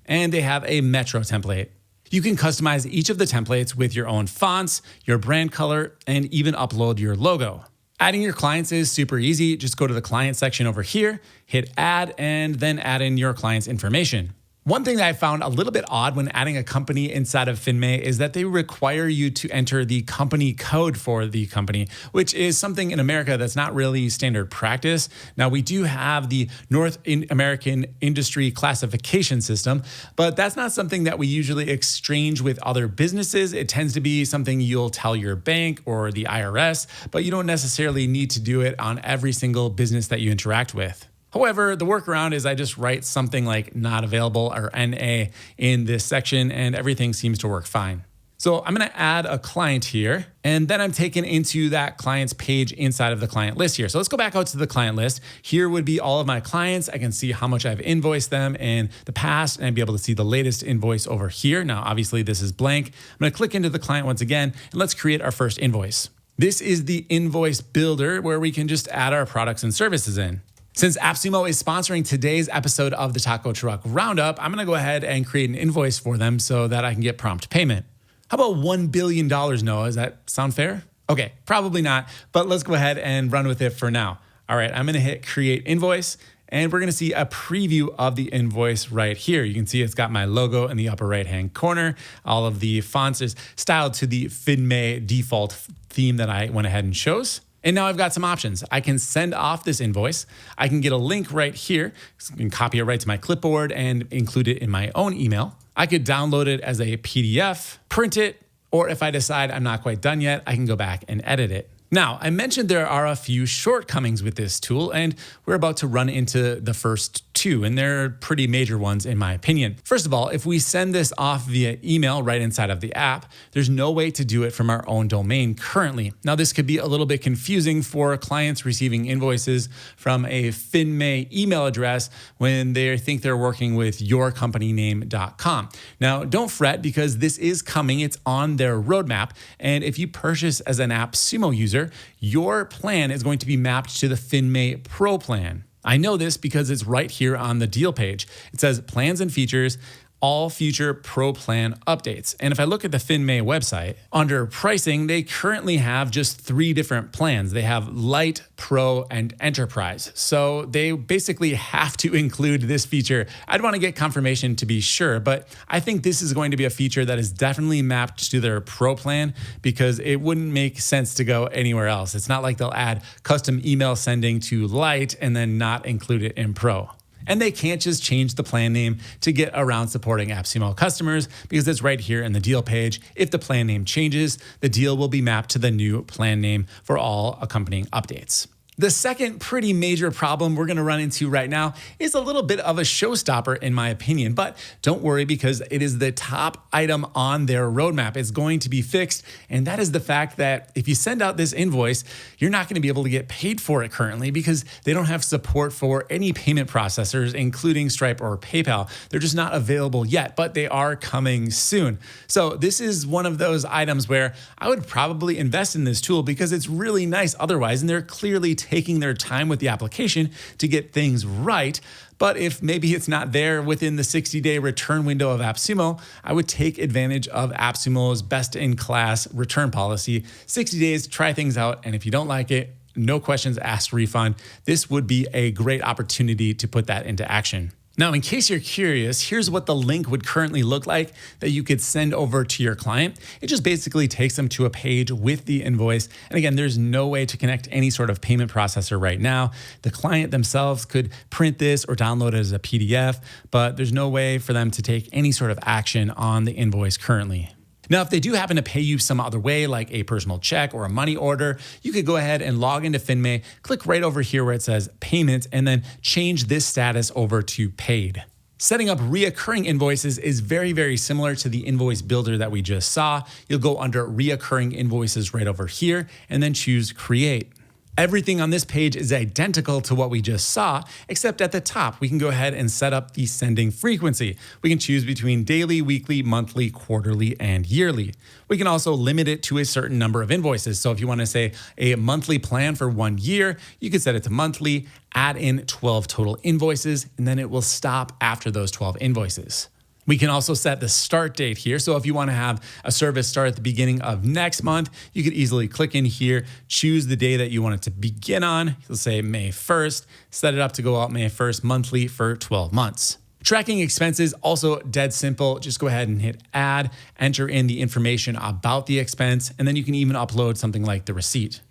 and they have a Metro template. You can customize each of the templates with your own fonts, your brand color, and even upload your logo. Adding your clients is super easy. Just go to the client section over here, hit add, and then add in your client's information. One thing that I found a little bit odd when adding a company inside of Finmei is that they require you to enter the company code for the company, which is something in America that's not really standard practice. Now, we do have the North American Industry Classification System, but that's not something that we usually exchange with other businesses. It tends to be something you'll tell your bank or the IRS, but you don't necessarily need to do it on every single business that you interact with. However, the workaround is I just write something like not available or NA in this section and everything seems to work fine. So I'm gonna add a client here and then I'm taken into that client's page inside of the client list here. So let's go back out to the client list. Here would be all of my clients. I can see how much I've invoiced them in the past and I'd be able to see the latest invoice over here. Now, obviously this is blank. I'm gonna click into the client once again and let's create our first invoice. This is the invoice builder where we can just add our products and services in. Since AppSumo is sponsoring today's episode of the Taco Truck Roundup, I'm gonna go ahead and create an invoice for them so that I can get prompt payment. How about $1 billion, Noah? Does that sound fair? Okay, probably not, but let's go ahead and run with it for now. All right, I'm gonna hit create invoice and we're gonna see a preview of the invoice right here. You can see it's got my logo in the upper right-hand corner. All of the fonts is styled to the Finmei default theme that I went ahead and chose. And now I've got some options. I can send off this invoice. I can get a link right here. I can copy it right to my clipboard and include it in my own email. I could download it as a PDF, print it, or if I decide I'm not quite done yet, I can go back and edit it. Now, I mentioned there are a few shortcomings with this tool, and we're about to run into the first two, and they're pretty major ones in my opinion. First of all, if we send this off via email right inside of the app, there's no way to do it from our own domain currently. Now, this could be a little bit confusing for clients receiving invoices from a Finmei email address when they think they're working with yourcompanyname.com. Now, don't fret because this is coming. It's on their roadmap, and if you purchase as an AppSumo user, your plan is going to be mapped to the Finmei Pro plan. I know this because it's right here on the deal page. It says plans and features, all future Pro plan updates. And if I look at the Finmei website, under pricing, they currently have just 3 different plans. They have Lite, Pro, and Enterprise. So they basically have to include this feature. I'd want to get confirmation to be sure, but I think this is going to be a feature that is definitely mapped to their Pro plan because it wouldn't make sense to go anywhere else. It's not like they'll add custom email sending to Lite and then not include it in Pro. And they can't just change the plan name to get around supporting AppSumo customers because it's right here in the deal page. If the plan name changes, the deal will be mapped to the new plan name for all accompanying updates. The second pretty major problem we're gonna run into right now is a little bit of a showstopper in my opinion, but don't worry because it is the top item on their roadmap. It's going to be fixed, and that is the fact that if you send out this invoice, you're not gonna be able to get paid for it currently because they don't have support for any payment processors, including Stripe or PayPal. They're just not available yet, but they are coming soon. So this is one of those items where I would probably invest in this tool because it's really nice otherwise, and they're clearly taking their time with the application to get things right. But if maybe it's not there within the 60-day return window of AppSumo, I would take advantage of AppSumo's best-in-class return policy. 60 days, try things out, and if you don't like it, no questions asked refund. This would be a great opportunity to put that into action. Now, in case you're curious, here's what the link would currently look like that you could send over to your client. It just basically takes them to a page with the invoice. And again, there's no way to connect any sort of payment processor right now. The client themselves could print this or download it as a PDF, but there's no way for them to take any sort of action on the invoice currently. Now, if they do happen to pay you some other way, like a personal check or a money order, you could go ahead and log into Finmei, click right over here where it says payment, and then change this status over to paid. Setting up reoccurring invoices is very, very similar to the invoice builder that we just saw. You'll go under reoccurring invoices right over here and then choose create. Everything on this page is identical to what we just saw, except at the top, we can go ahead and set up the sending frequency. We can choose between daily, weekly, monthly, quarterly, and yearly. We can also limit it to a certain number of invoices. So if you want to say a monthly plan for 1 year, you can set it to monthly, add in 12 total invoices, and then it will stop after those 12 invoices. We can also set the start date here. So if you want to have a service start at the beginning of next month, you could easily click in here, choose the day that you want it to begin on. You'll say May 1st, set it up to go out May 1st monthly for 12 months. Tracking expenses, also dead simple. Just go ahead and hit add, enter in the information about the expense, and then you can even upload something like the receipt.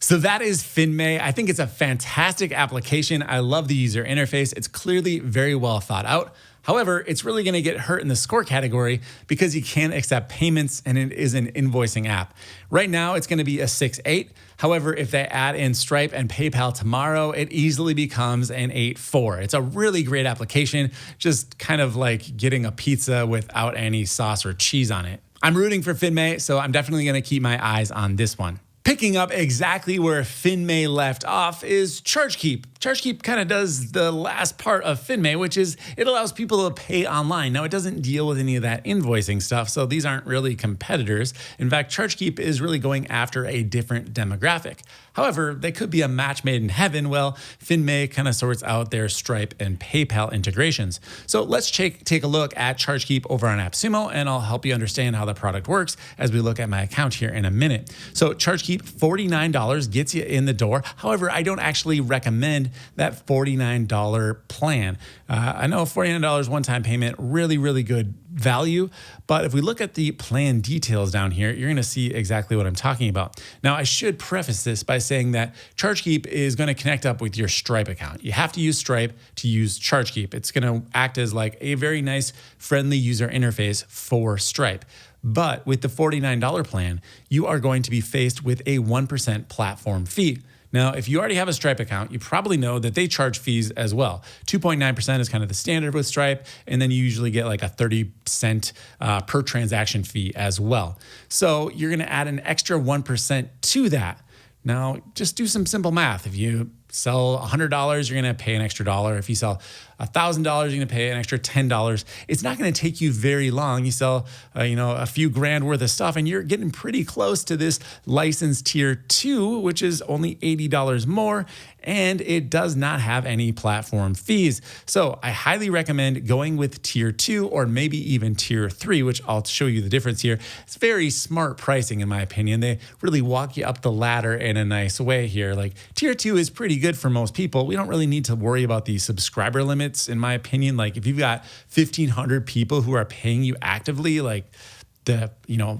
So that is Finmei. I think it's a fantastic application. I love the user interface. It's clearly very well thought out. However, it's really going to get hurt in the score category because you can't accept payments and it is an invoicing app. Right now, it's going to be a 6.8. However, if they add in Stripe and PayPal tomorrow, it easily becomes an 8.4. It's a really great application, just kind of like getting a pizza without any sauce or cheese on it. I'm rooting for Finmei, so I'm definitely going to keep my eyes on this one. Picking up exactly where Finmei left off is ChargeKeep. ChargeKeep kind of does the last part of Finmei, which is it allows people to pay online. Now, it doesn't deal with any of that invoicing stuff, so these aren't really competitors. In fact, ChargeKeep is really going after a different demographic. However, they could be a match made in heaven. Well, Finmei kind of sorts out their Stripe and PayPal integrations. So let's take a look at ChargeKeep over on AppSumo, and I'll help you understand how the product works as we look at my account here in a minute. So ChargeKeep, $49 gets you in the door. However, I don't actually recommend that $49 plan. I know $49 one-time payment, really good value. But if we look at the plan details down here, you're going to see exactly what I'm talking about. Now, I should preface this by saying that ChargeKeep is going to connect up with your Stripe account. You have to use Stripe to use ChargeKeep. It's going to act as like a very nice, friendly user interface for Stripe. But with the $49 plan, you are going to be faced with a 1% platform fee. Now, if you already have a Stripe account, you probably know that they charge fees as well. 2.9% is kind of the standard with Stripe, and then you usually get like a 30-cent per transaction fee as well. So you're going to add an extra 1% to that. Now, just do some simple math. If you sell $100, you're going to pay an extra $1. If you sell $1,000, you're going to pay an extra $10. It's not going to take you very long. You sell, a few grand worth of stuff, and you're getting pretty close to this license tier 2, which is only $80 more, and it does not have any platform fees. So I highly recommend going with tier 2 or maybe even tier 3, which I'll show you the difference here. It's very smart pricing, in my opinion. They really walk you up the ladder in a nice way here. Like tier 2 is pretty good for most people. We don't really need to worry about the subscriber limits, in my opinion. Like if you've got 1,500 people who are paying you actively, like the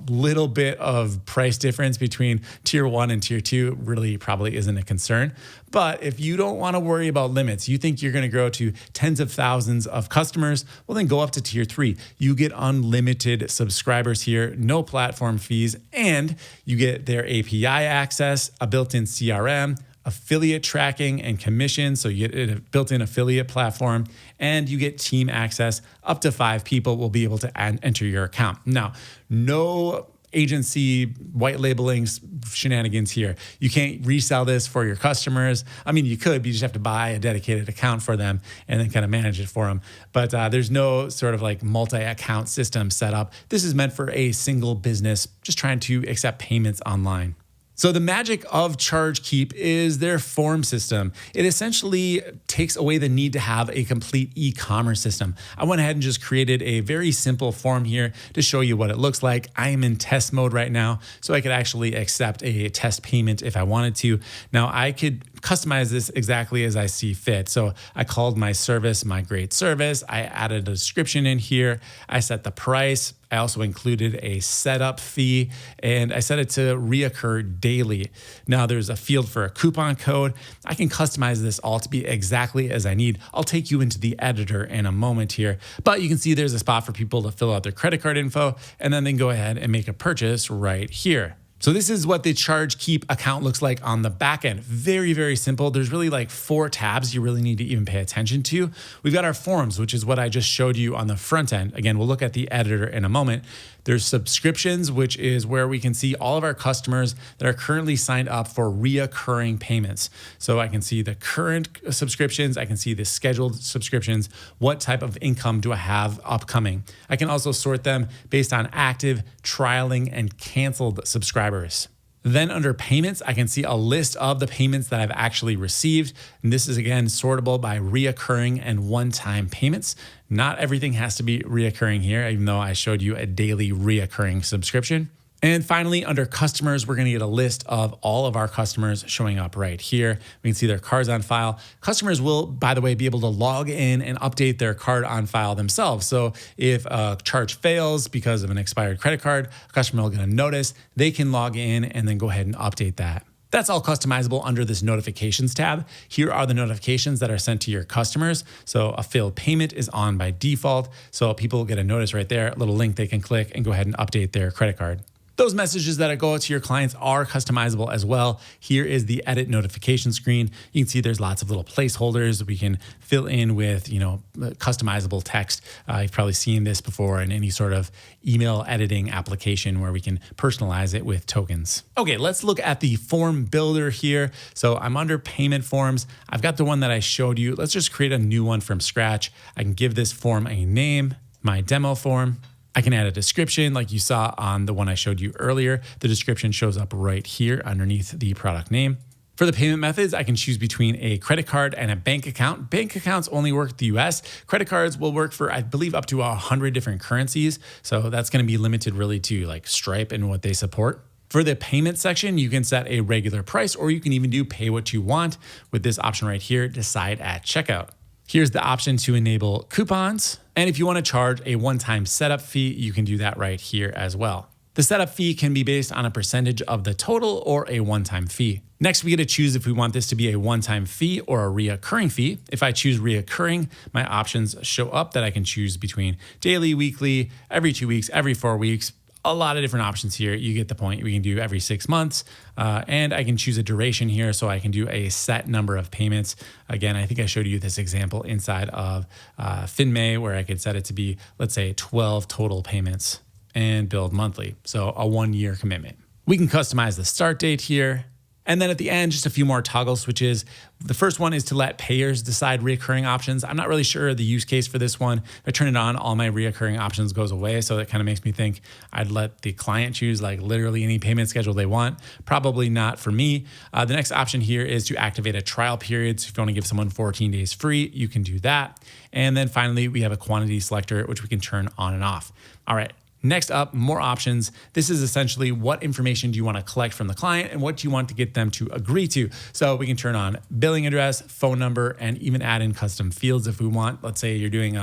little bit of price difference between tier 1 and tier 2 really probably isn't a concern. But if you don't want to worry about limits, you think you're going to grow to tens of thousands of customers, well, then go up to tier 3. You get unlimited subscribers here, no platform fees, and you get their API access, a built-in CRM, affiliate tracking and commission. So you get a built-in affiliate platform, and you get team access. Up to 5 people will be able to enter your account. Now, no agency white labeling shenanigans here. You can't resell this for your customers. I mean, you could, but you just have to buy a dedicated account for them and then kind of manage it for them. But there's no sort of like multi-account system set up. This is meant for a single business just trying to accept payments online. So the magic of ChargeKeep is their form system. It essentially takes away the need to have a complete e-commerce system. I went ahead and just created a very simple form here to show you what it looks like. I am in test mode right now, so I could actually accept a test payment if I wanted to. Now, I could customize this exactly as I see fit. So I called my service my great service. I added a description in here. I set the price. I also included a setup fee, and I set it to reoccur daily. Now there's a field for a coupon code. I can customize this all to be exactly as I need. I'll take you into the editor in a moment here, but you can see there's a spot for people to fill out their credit card info, and then they can go ahead and make a purchase right here. So this is what the ChargeKeep account looks like on the back end. Very simple. There's really like 4 tabs you really need to even pay attention to. We've got our forms, which is what I just showed you on the front end. Again, we'll look at the editor in a moment. There's subscriptions, which is where we can see all of our customers that are currently signed up for reoccurring payments. So I can see the current subscriptions. I can see the scheduled subscriptions. What type of income do I have upcoming? I can also sort them based on active, trialing, and canceled subscribers. Then under payments, I can see a list of the payments that I've actually received. And this is again sortable by reoccurring and one-time payments. Not everything has to be reoccurring here, even though I showed you a daily reoccurring subscription. And finally, under customers, we're going to get a list of all of our customers showing up right here. We can see their cards on file. Customers will, by the way, be able to log in and update their card on file themselves. So if a charge fails because of an expired credit card, a customer will get a notice. They can log in and then go ahead and update that. That's all customizable under this notifications tab. Here are the notifications that are sent to your customers. So a failed payment is on by default. So people get a notice right there, a little link they can click and go ahead and update their credit card. Those messages that go out to your clients are customizable as well. Here is the edit notification screen. You can see there's lots of little placeholders we can fill in with, customizable text. You've probably seen this before in any sort of email editing application where we can personalize it with tokens. Okay, let's look at the form builder here. So I'm under payment forms. I've got the one that I showed you. Let's just create a new one from scratch. I can give this form a name, my demo form. I can add a description like you saw on the one I showed you earlier. The description shows up right here underneath the product name. For the payment methods, I can choose between a credit card and a bank account. Bank accounts only work in the US. Credit cards will work for, I believe, up to 100 different currencies. So that's going to be limited really to like Stripe and what they support. For the payment section, you can set a regular price, or you can even do pay what you want with this option right here, decide at checkout. Here's the option to enable coupons. And if you want to charge a one-time setup fee, you can do that right here as well. The setup fee can be based on a percentage of the total or a one-time fee. Next, we get to choose if we want this to be a one-time fee or a reoccurring fee. If I choose reoccurring, my options show up that I can choose between daily, weekly, every 2 weeks, every 4 weeks. A lot of different options here. You get the point. We can do every 6 months, and I can choose a duration here, so I can do a set number of payments. Again, I think I showed you this example inside of Finmei where I could set it to be, let's say, 12 total payments and billed monthly. So a 1-year commitment. We can customize the start date here. And then at the end, just a few more toggle switches. The first one is to let payers decide reoccurring options. I'm not really sure the use case for this one. If I turn it on, all my reoccurring options goes away. So that kind of makes me think I'd let the client choose like literally any payment schedule they want. Probably not for me. The next option here is to activate a trial period. So if you want to give someone 14 days free, you can do that. And then finally, we have a quantity selector, which we can turn on and off. All right. Next up, more options. This is essentially what information do you want to collect from the client and what do you want to get them to agree to. So we can turn on billing address, phone number, and even add in custom fields if we want. Let's say you're doing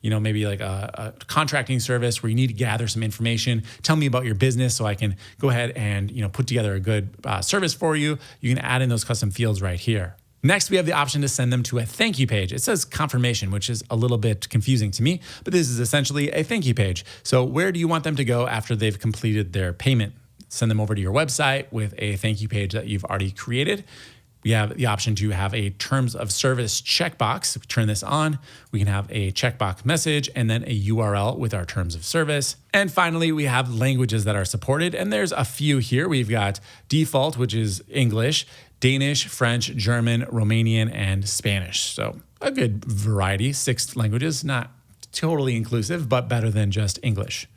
maybe like a contracting service where you need to gather some information. Tell me about your business so I can go ahead and put together a good service for you. You can add in those custom fields right here. Next, we have the option to send them to a thank you page. It says confirmation, which is a little bit confusing to me, but this is essentially a thank you page. So where do you want them to go after they've completed their payment? Send them over to your website with a thank you page that you've already created. We have the option to have a terms of service checkbox. If we turn this on, we can have a checkbox message and then a URL with our terms of service. And finally, we have languages that are supported. And there's a few here. We've got default, which is English, Danish, French, German, Romanian, and Spanish. So a good variety, 6 languages, not totally inclusive, but better than just English.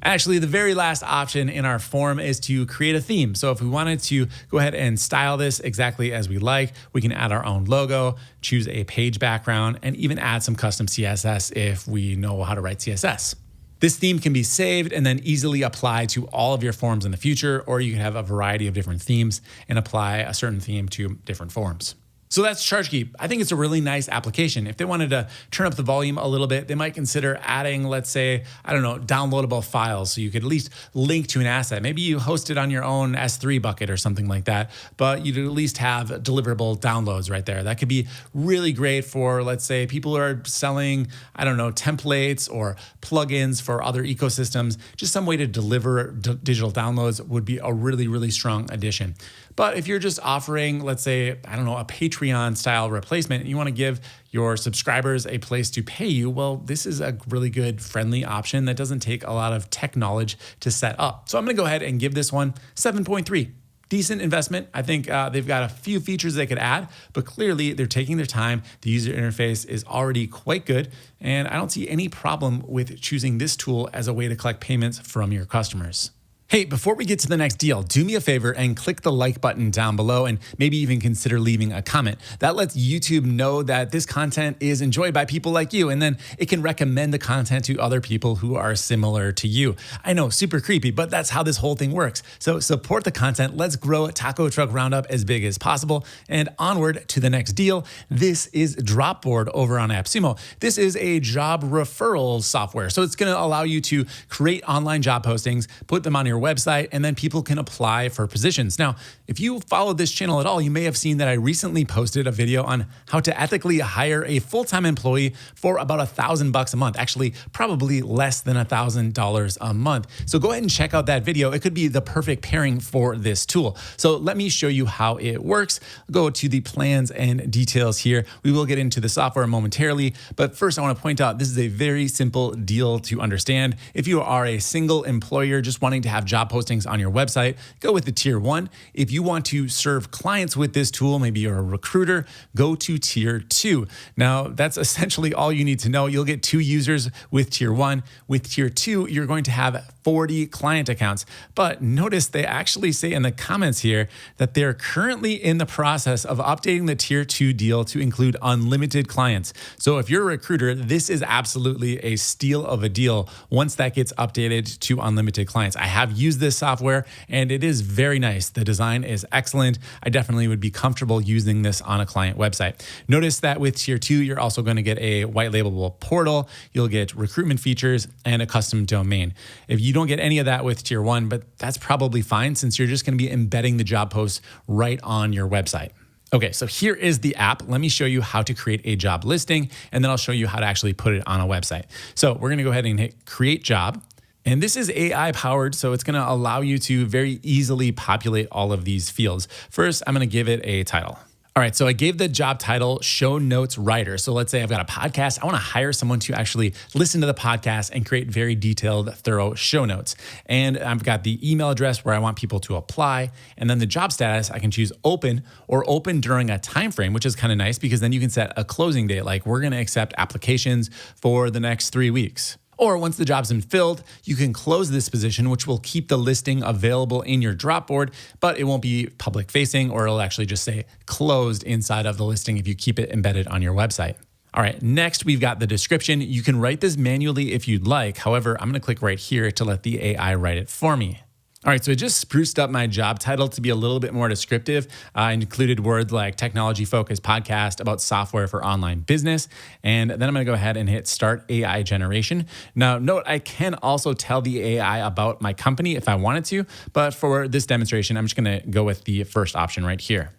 Actually, the very last option in our form is to create a theme. So if we wanted to go ahead and style this exactly as we like, we can add our own logo, choose a page background, and even add some custom CSS if we know how to write CSS. This theme can be saved and then easily applied to all of your forms in the future, or you can have a variety of different themes and apply a certain theme to different forms. So that's ChargeKeep. I think it's a really nice application. If they wanted to turn up the volume a little bit, they might consider adding, let's say, downloadable files. So you could at least link to an asset. Maybe you host it on your own S3 bucket or something like that, but you'd at least have deliverable downloads right there. That could be really great for, let's say, people who are selling, templates or plugins for other ecosystems. Just some way to deliver digital downloads would be a really, really strong addition. But if you're just offering, let's say, a Patreon style replacement, and you want to give your subscribers a place to pay you, well, this is a really good friendly option that doesn't take a lot of tech knowledge to set up. So I'm going to go ahead and give this one 7.3. Decent investment. I think they've got a few features they could add, but clearly they're taking their time. The user interface is already quite good, and I don't see any problem with choosing this tool as a way to collect payments from your customers. Hey, before we get to the next deal, do me a favor and click the like button down below and maybe even consider leaving a comment. That lets YouTube know that this content is enjoyed by people like you, and then it can recommend the content to other people who are similar to you. I know, super creepy, but that's how this whole thing works. So support the content. Let's grow Taco Truck Roundup as big as possible and onward to the next deal. This is Dropboard over on AppSumo. This is a job referral software. So it's going to allow you to create online job postings, put them on your website, and then people can apply for positions. Now, if you followed this channel at all, you may have seen that I recently posted a video on how to ethically hire a full-time employee for about $1,000 a month. Actually, probably less than $1,000 a month. So go ahead and check out that video. It could be the perfect pairing for this tool. So let me show you how it works. Go to the plans and details here. We will get into the software momentarily, but first I want to point out this is a very simple deal to understand. If you are a single employer just wanting to have job postings on your website, go with the tier 1. If you want to serve clients with this tool, maybe you're a recruiter, go to tier 2. Now, that's essentially all you need to know. You'll get 2 users with tier 1. With tier 2, you're going to have 40 client accounts. But notice they actually say in the comments here that they're currently in the process of updating the tier 2 deal to include unlimited clients. So if you're a recruiter, this is absolutely a steal of a deal once that gets updated to unlimited clients. I have used this software and it is very nice. The design is excellent. I definitely would be comfortable using this on a client website. Notice that with tier 2, you're also going to get a white labelable portal. You'll get recruitment features and a custom domain. If you don't get any of that with tier 1, but that's probably fine since you're just going to be embedding the job posts right on your website. Okay, so here is the app. Let me show you how to create a job listing, and then I'll show you how to actually put it on a website. So we're going to go ahead and hit create job. And this is AI powered, so it's going to allow you to very easily populate all of these fields. First, I'm going to give it a title. All right, so I gave the job title show notes writer. So let's say I've got a podcast. I want to hire someone to actually listen to the podcast and create very detailed, thorough show notes. And I've got the email address where I want people to apply. And then the job status, I can choose open or open during a time frame, which is kind of nice because then you can set a closing date. Like we're going to accept applications for the next 3 weeks. Or once the job's been filled, you can close this position, which will keep the listing available in your Dropboard, but it won't be public facing, or it'll actually just say closed inside of the listing if you keep it embedded on your website. All right, next we've got the description. You can write this manually if you'd like. However, I'm gonna click right here to let the AI write it for me. All right, so I just spruced up my job title to be a little bit more descriptive. I included words like technology-focused podcast about software for online business. And then I'm gonna go ahead and hit start AI generation. Now, note, I can also tell the AI about my company if I wanted to, but for this demonstration, I'm just gonna go with the first option right here.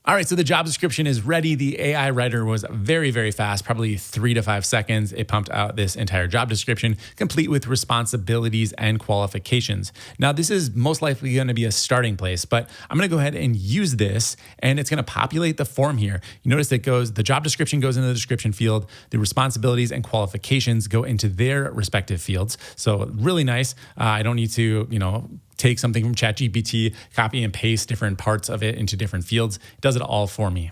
All right, so the job description is ready. The AI writer was very, very fast, probably 3 to 5 seconds. It pumped out this entire job description, complete with responsibilities and qualifications. Now, this is most likely going to be a starting place, but I'm going to go ahead and use this, and it's going to populate the form here. You notice that the job description goes into the description field, the responsibilities and qualifications go into their respective fields. So really nice. I don't need to, take something from ChatGPT, copy and paste different parts of it into different fields. It does it all for me.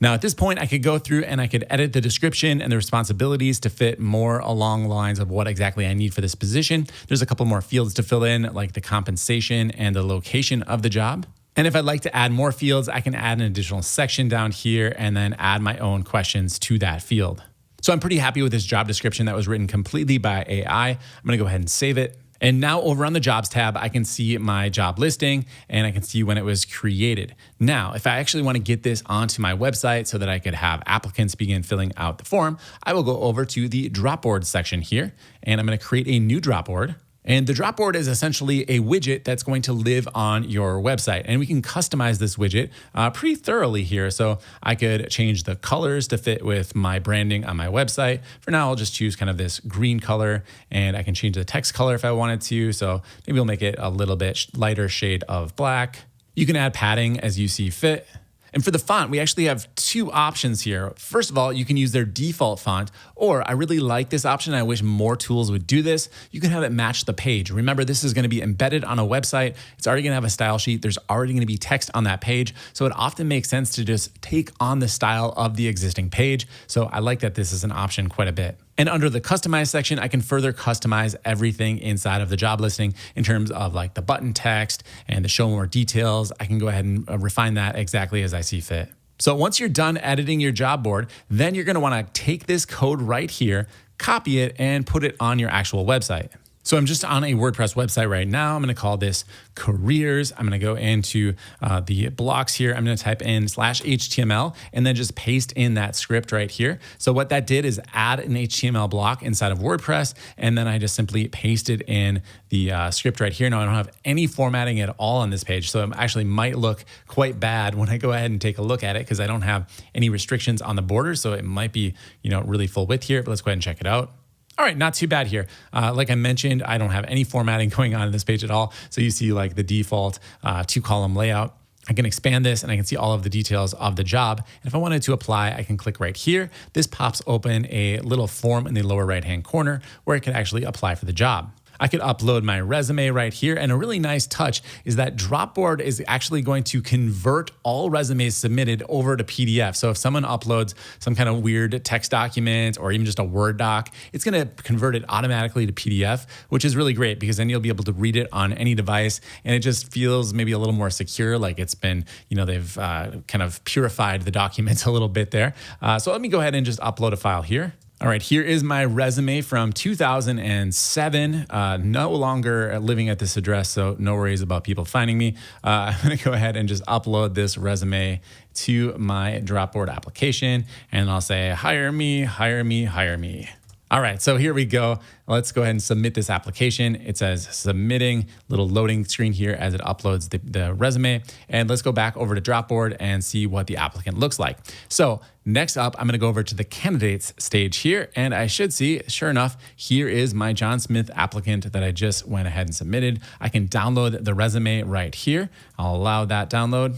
Now, at this point, I could go through and I could edit the description and the responsibilities to fit more along the lines of what exactly I need for this position. There's a couple more fields to fill in, like the compensation and the location of the job. And if I'd like to add more fields, I can add an additional section down here and then add my own questions to that field. So I'm pretty happy with this job description that was written completely by AI. I'm gonna go ahead and save it. And now over on the jobs tab, I can see my job listing and I can see when it was created. Now, if I actually want to get this onto my website so that I could have applicants begin filling out the form, I will go over to the Dropboard section here and I'm going to create a new Dropboard. And the Dropboard is essentially a widget that's going to live on your website. And we can customize this widget pretty thoroughly here. So I could change the colors to fit with my branding on my website. For now, I'll just choose kind of this green color, and I can change the text color if I wanted to. So maybe we'll make it a little bit lighter shade of black. You can add padding as you see fit. And for the font, we actually have 2 options here. First of all, you can use their default font, or I really like this option. I wish more tools would do this. You can have it match the page. Remember, this is going to be embedded on a website. It's already going to have a style sheet. There's already going to be text on that page. So it often makes sense to just take on the style of the existing page. So I like that this is an option quite a bit. And under the customize section, I can further customize everything inside of the job listing in terms of like the button text and the show more details. I can go ahead and refine that exactly as I see fit. So once you're done editing your job board, then you're going to want to take this code right here, copy it, and put it on your actual website. So I'm just on a WordPress website right now. I'm going to call this careers. I'm going to go into the blocks here. I'm going to type in /HTML and then just paste in that script right here. So what that did is add an HTML block inside of WordPress. And then I just simply pasted in the script right here. Now I don't have any formatting at all on this page. So it actually might look quite bad when I go ahead and take a look at it because I don't have any restrictions on the border. So it might be, really full width here, but let's go ahead and check it out. All right, not too bad here. Like I mentioned, I don't have any formatting going on in this page at all. So you see like the default 2-column layout. I can expand this and I can see all of the details of the job. And if I wanted to apply, I can click right here. This pops open a little form in the lower right-hand corner where I could actually apply for the job. I could upload my resume right here. And a really nice touch is that Dropboard is actually going to convert all resumes submitted over to PDF. So if someone uploads some kind of weird text document or even just a Word doc, it's going to convert it automatically to PDF, which is really great because then you'll be able to read it on any device. And it just feels maybe a little more secure, like it's been, they've kind of purified the documents a little bit there. So let me go ahead and just upload a file here. All right, here is my resume from 2007. No longer living at this address, so no worries about people finding me. I'm gonna go ahead and just upload this resume to my Dropboard application, and I'll say, hire me, hire me, hire me. All right, so here we go. Let's go ahead and submit this application. It says submitting, little loading screen here as it uploads the resume. And let's go back over to Dropboard and see what the applicant looks like. So next up, I'm gonna go over to the candidates stage here, and I should see, sure enough, here is my John Smith applicant that I just went ahead and submitted. I can download the resume right here. I'll allow that download.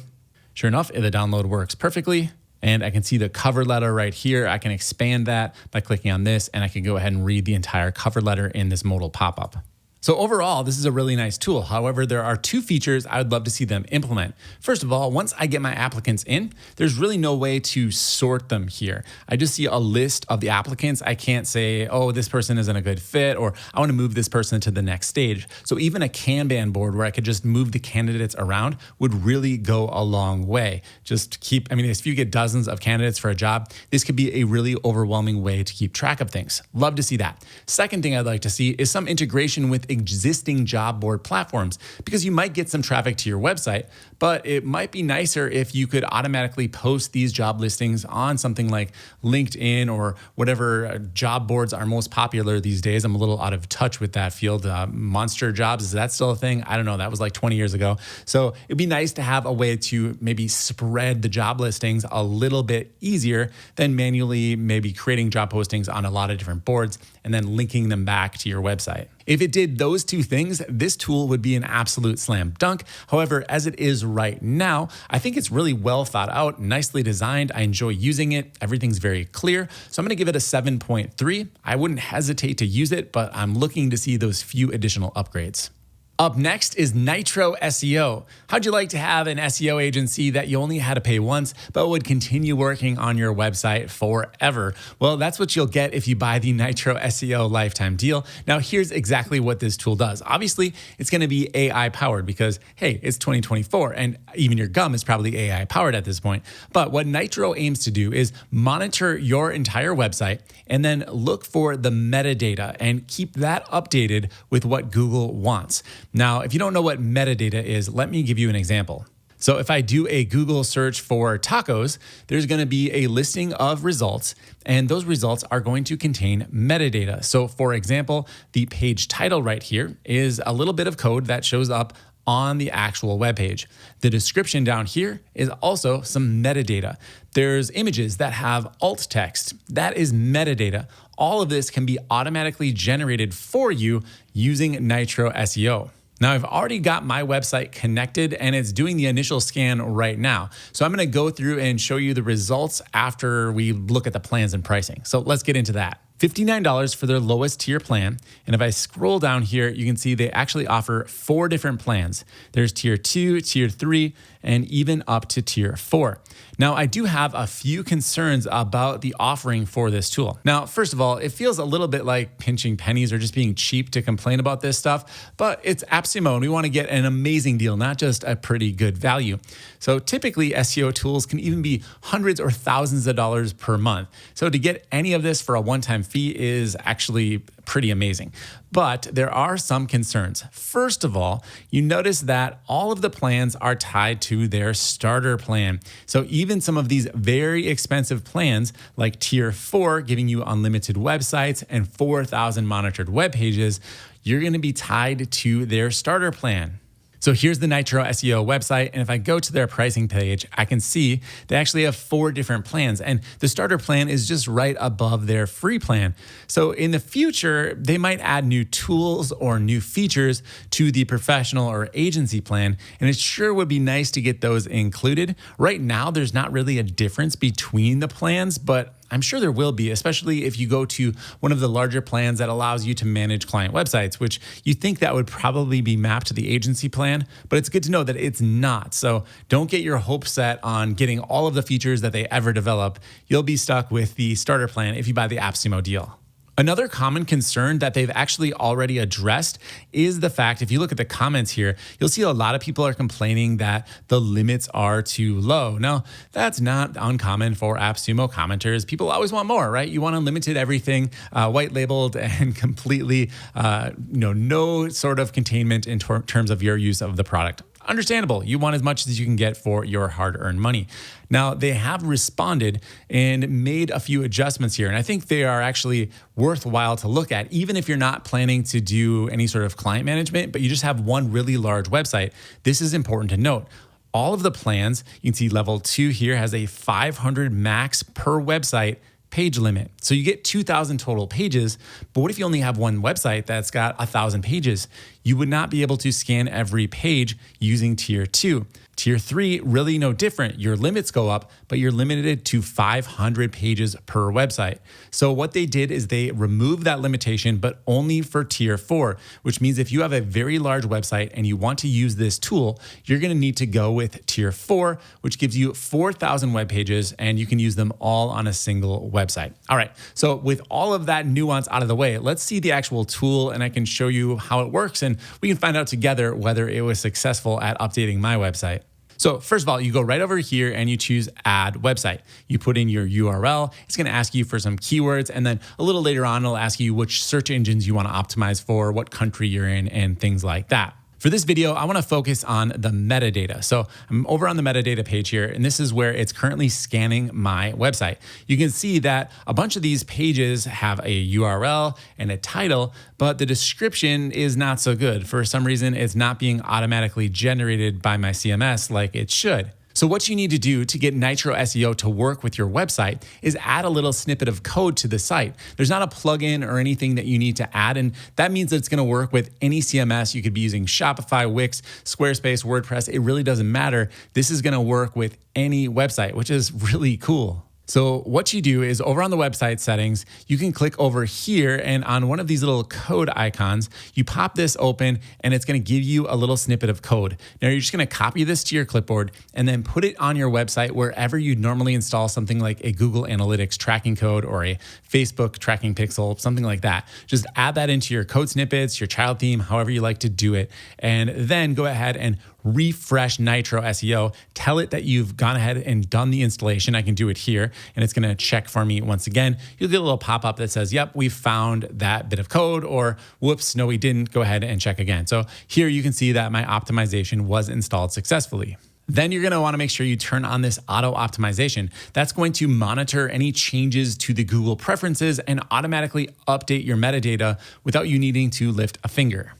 Sure enough, the download works perfectly. And I can see the cover letter right here. I can expand that by clicking on this, and I can go ahead and read the entire cover letter in this modal pop-up. So overall, this is a really nice tool. However, there are 2 features I would love to see them implement. First of all, once I get my applicants in, there's really no way to sort them here. I just see a list of the applicants. I can't say, oh, this person isn't a good fit, or I want to move this person to the next stage. So even a Kanban board where I could just move the candidates around would really go a long way. If you get dozens of candidates for a job, this could be a really overwhelming way to keep track of things. Love to see that. Second thing I'd like to see is some integration with existing job board platforms, because you might get some traffic to your website, but it might be nicer if you could automatically post these job listings on something like LinkedIn or whatever job boards are most popular these days. I'm a little out of touch with that field. Monster jobs, is that still a thing? I don't know. That was like 20 years ago. So it'd be nice to have a way to maybe spread the job listings a little bit easier than manually maybe creating job postings on a lot of different boards and then linking them back to your website. If it did those 2 things, this tool would be an absolute slam dunk. However, as it is right now, I think it's really well thought out, nicely designed. I enjoy using it. Everything's very clear. So I'm going to give it a 7.3. I wouldn't hesitate to use it, but I'm looking to see those few additional upgrades. Up next is Nytro SEO. How'd you like to have an SEO agency that you only had to pay once, but would continue working on your website forever? Well, that's what you'll get if you buy the Nytro SEO lifetime deal. Now, here's exactly what this tool does. Obviously, it's going to be AI powered because, hey, it's 2024 and even your gum is probably AI powered at this point. But what Nytro aims to do is monitor your entire website and then look for the metadata and keep that updated with what Google wants. Now, if you don't know what metadata is, let me give you an example. So if I do a Google search for tacos, there's going to be a listing of results, and those results are going to contain metadata. So for example, the page title right here is a little bit of code that shows up on the actual web page. The description down here is also some metadata. There's images that have alt text. That is metadata. All of this can be automatically generated for you using Nytro SEO. Now, I've already got my website connected and it's doing the initial scan right now. So I'm going to go through and show you the results after we look at the plans and pricing. So let's get into that. $59 for their lowest tier plan. And if I scroll down here, you can see they actually offer 4 different plans. There's tier 2, tier 3, and even up to tier 4. Now, I do have a few concerns about the offering for this tool. Now, first of all, it feels a little bit like pinching pennies or just being cheap to complain about this stuff, but it's AppSumo and we want to get an amazing deal, not just a pretty good value. So typically SEO tools can even be hundreds or thousands of dollars per month. So to get any of this for a one-time fee is actually pretty amazing. But there are some concerns. First of all, you notice that all of the plans are tied to their starter plan. So even some of these very expensive plans like tier 4, giving you unlimited websites and 4,000 monitored web pages, you're going to be tied to their starter plan. So here's the Nytro SEO website, and if I go to their pricing page, I can see they actually have 4 different plans, and the starter plan is just right above their free plan. So in the future, they might add new tools or new features to the professional or agency plan, and it sure would be nice to get those included. Right now, there's not really a difference between the plans, but I'm sure there will be, especially if you go to one of the larger plans that allows you to manage client websites, which you think that would probably be mapped to the agency plan, but it's good to know that it's not. So don't get your hopes set on getting all of the features that they ever develop. You'll be stuck with the starter plan if you buy the AppSumo deal. Another common concern that they've actually already addressed is the fact, if you look at the comments here, you'll see a lot of people are complaining that the limits are too low. Now, that's not uncommon for AppSumo commenters. People always want more, right? You want unlimited everything, white labeled and completely, no sort of containment in terms of your use of the product. Understandable. You want as much as you can get for your hard-earned money. Now, they have responded and made a few adjustments here, and I think they are actually worthwhile to look at, even if you're not planning to do any sort of client management, but you just have one really large website. This is important to note. All of the plans, you can see level 2 here has a 500 max per website page limit. So you get 2,000 total pages, but what if you only have one website that's got 1,000 pages? You would not be able to scan every page using tier 2. Tier 3, really no different. Your limits go up, but you're limited to 500 pages per website. So what they did is they removed that limitation, but only for tier 4, which means if you have a very large website and you want to use this tool, you're going to need to go with tier 4, which gives you 4,000 web pages and you can use them all on a single website. All right, so with all of that nuance out of the way, let's see the actual tool and I can show you how it works and we can find out together whether it was successful at updating my website. So first of all, you go right over here and you choose add website. You put in your URL. It's going to ask you for some keywords. And then a little later on, it'll ask you which search engines you want to optimize for, what country you're in, and things like that. For this video, I want to focus on the metadata. So I'm over on the metadata page here, and this is where it's currently scanning my website. You can see that a bunch of these pages have a URL and a title, but the description is not so good. For some reason, it's not being automatically generated by my CMS like it should. So what you need to do to get Nytro SEO to work with your website is add a little snippet of code to the site. There's not a plugin or anything that you need to add, and that means that it's going to work with any CMS. You could be using Shopify, Wix, Squarespace, WordPress. It really doesn't matter. This is going to work with any website, which is really cool. So what you do is over on the website settings, you can click over here and on one of these little code icons, you pop this open and it's going to give you a little snippet of code. Now you're just going to copy this to your clipboard and then put it on your website wherever you'd normally install something like a Google Analytics tracking code or a Facebook tracking pixel, something like that. Just add that into your code snippets, your child theme, however you like to do it. And then go ahead and refresh Nytro SEO. Tell it that you've gone ahead and done the installation. I can do it here and it's going to check for me once again. You'll get a little pop-up that says, yep, we found that bit of code, or whoops, no, we didn't. Go ahead and check again. So here you can see that my optimization was installed successfully. Then you're going to want to make sure you turn on this auto optimization. That's going to monitor any changes to the Google preferences and automatically update your metadata without you needing to lift a finger.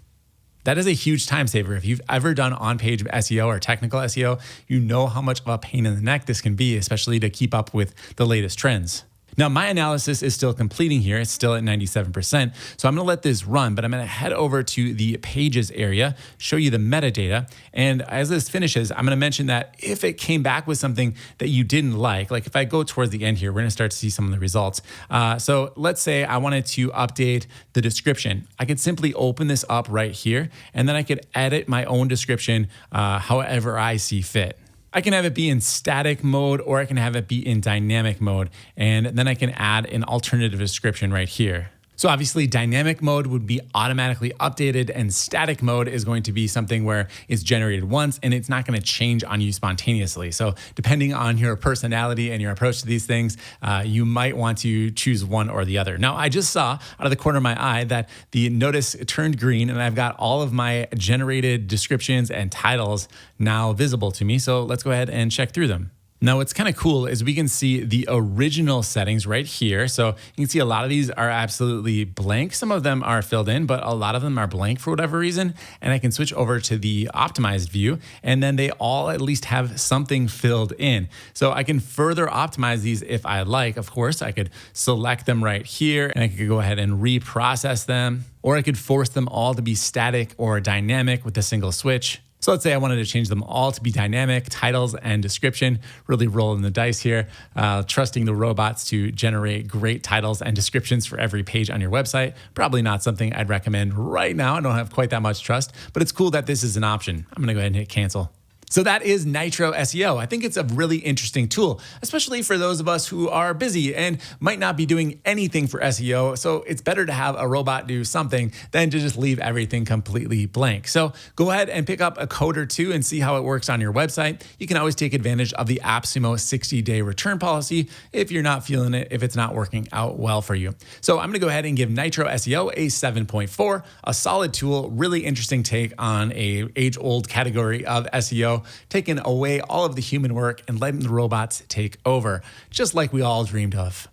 That is a huge time saver. If you've ever done on-page SEO or technical SEO, you know how much of a pain in the neck this can be, especially to keep up with the latest trends. Now, my analysis is still completing here. It's still at 97%. So I'm going to let this run, but I'm going to head over to the pages area, show you the metadata. And as this finishes, I'm going to mention that if it came back with something that you didn't like if I go towards the end here, we're going to start to see some of the results. So let's say I wanted to update the description. I could simply open this up right here, and then I could edit my own description however I see fit. I can have it be in static mode, or I can have it be in dynamic mode. And then I can add an alternative description right here. So obviously dynamic mode would be automatically updated, and static mode is going to be something where it's generated once and it's not going to change on you spontaneously. So depending on your personality and your approach to these things, you might want to choose one or the other. Now, I just saw out of the corner of my eye that the notice turned green, and I've got all of my generated descriptions and titles now visible to me. So let's go ahead and check through them. Now, what's kind of cool is we can see the original settings right here. So you can see a lot of these are absolutely blank. Some of them are filled in, but a lot of them are blank for whatever reason. And I can switch over to the optimized view, and then they all at least have something filled in. So I can further optimize these if I like. Of course, I could select them right here, and I could go ahead and reprocess them, or I could force them all to be static or dynamic with a single switch. So let's say I wanted to change them all to be dynamic, titles and description, really rolling the dice here, trusting the robots to generate great titles and descriptions for every page on your website. Probably not something I'd recommend right now. I don't have quite that much trust, but it's cool that this is an option. I'm gonna go ahead and hit cancel. So that is Nytro SEO. I think it's a really interesting tool, especially for those of us who are busy and might not be doing anything for SEO. So it's better to have a robot do something than to just leave everything completely blank. So go ahead and pick up a code or two and see how it works on your website. You can always take advantage of the AppSumo 60-day return policy if you're not feeling it, if it's not working out well for you. So I'm gonna go ahead and give Nytro SEO a 7.4, a solid tool, really interesting take on a age-old category of SEO. Taking away all of the human work and letting the robots take over, just like we all dreamed of.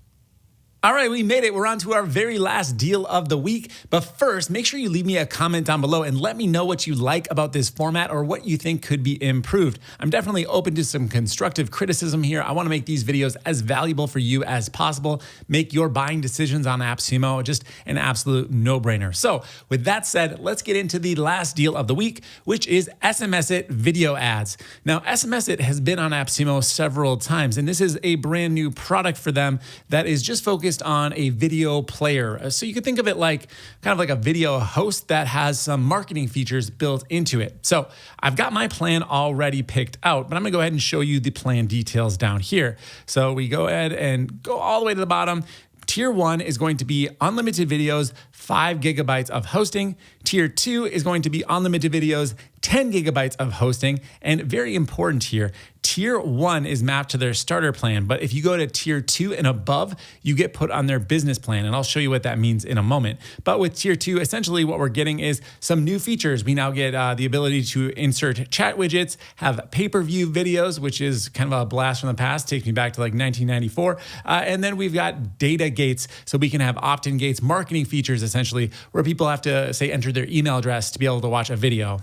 All right, we made it. We're on to our very last deal of the week. But first, make sure you leave me a comment down below and let me know what you like about this format or what you think could be improved. I'm definitely open to some constructive criticism here. I want to make these videos as valuable for you as possible. Make your buying decisions on AppSumo just an absolute no-brainer. So with that said, let's get into the last deal of the week, which is SMS-iT Video Ads. Now, SMS-iT has been on AppSumo several times, and this is a brand new product for them that is just focused on a video player. So you could think of it like kind of like a video host that has some marketing features built into it. So I've got my plan already picked out, but I'm gonna go ahead and show you the plan details down here. So we go ahead and go all the way to the bottom. Tier 1 is going to be unlimited videos, 5 gigabytes of hosting. Tier 2 is going to be unlimited videos, 10 gigabytes of hosting. And very important here, Tier 1 is mapped to their starter plan, but if you go to Tier 2 and above, you get put on their business plan, and I'll show you what that means in a moment. But with Tier 2, essentially what we're getting is some new features. We now get the ability to insert chat widgets, have pay-per-view videos, which is kind of a blast from the past, takes me back to like 1994, and then we've got data gates, so we can have opt-in gates, marketing features essentially, where people have to, say, enter their email address to be able to watch a video.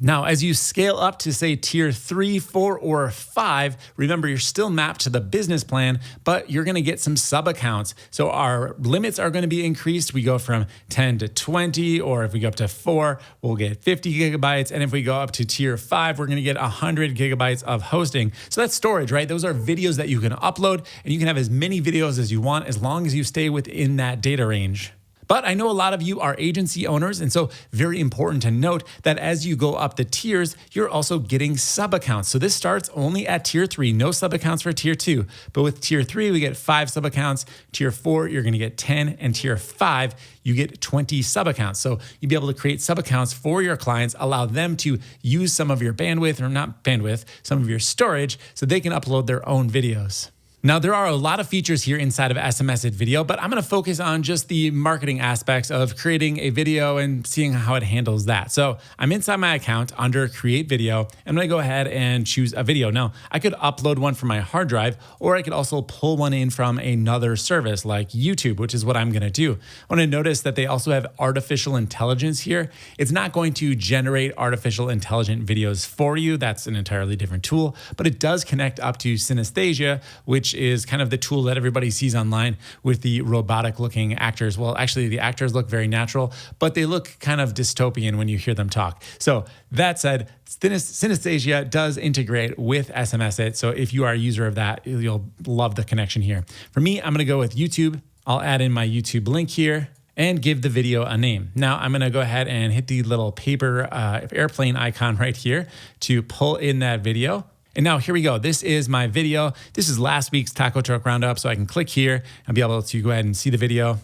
Now, as you scale up to say tier 3, 4, or 5, remember you're still mapped to the business plan, but you're gonna get some sub accounts. So our limits are gonna be increased. We go from 10 to 20, or if we go up to 4, we'll get 50 gigabytes. And if we go up to tier 5, we're gonna get 100 gigabytes of hosting. So that's storage, right? Those are videos that you can upload, and you can have as many videos as you want as long as you stay within that data range. But I know a lot of you are agency owners, and so very important to note that as you go up the tiers, you're also getting sub accounts. So this starts only at tier 3, no sub accounts for tier 2. But with tier 3, we get 5 sub accounts. Tier 4, you're gonna get 10, and tier 5, you get 20 sub accounts. So you'll be able to create sub accounts for your clients, allow them to use some of your bandwidth, or not bandwidth, some of your storage, so they can upload their own videos. Now, there are a lot of features here inside of SMS-iT Video, but I'm gonna focus on just the marketing aspects of creating a video and seeing how it handles that. So I'm inside my account under Create Video. I'm gonna go ahead and choose a video. Now, I could upload one from my hard drive, or I could also pull one in from another service like YouTube, which is what I'm gonna do. I wanna notice that they also have artificial intelligence here. It's not going to generate artificial intelligent videos for you. That's an entirely different tool, but it does connect up to Synesthesia, which which is kind of the tool that everybody sees online with the robotic looking actors. Well, actually the actors look very natural, but they look kind of dystopian when you hear them talk. So that said, Synesthesia does integrate with SMS-iT. So if you are a user of that, you'll love the connection here. For me, I'm going to go with YouTube. I'll add in my YouTube link here and give the video a name. Now I'm going to go ahead and hit the little paper airplane icon right here to pull in that video. And now here we go. This is my video. This is last week's Taco Truck Roundup. So I can click here and be able to go ahead and see the video.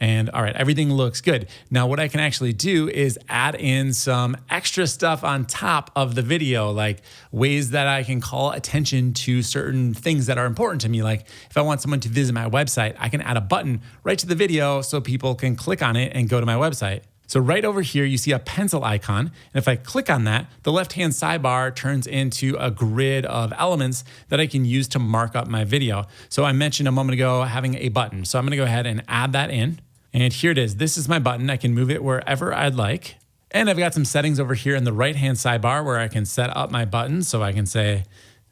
And all right, everything looks good. Now what I can actually do is add in some extra stuff on top of the video, like ways that I can call attention to certain things that are important to me. Like if I want someone to visit my website, I can add a button right to the video so people can click on it and go to my website. So right over here, you see a pencil icon. And if I click on that, the left-hand sidebar turns into a grid of elements that I can use to mark up my video. So I mentioned a moment ago having a button. So I'm going to go ahead and add that in. And here it is. This is my button. I can move it wherever I'd like. And I've got some settings over here in the right-hand sidebar where I can set up my button. So I can say,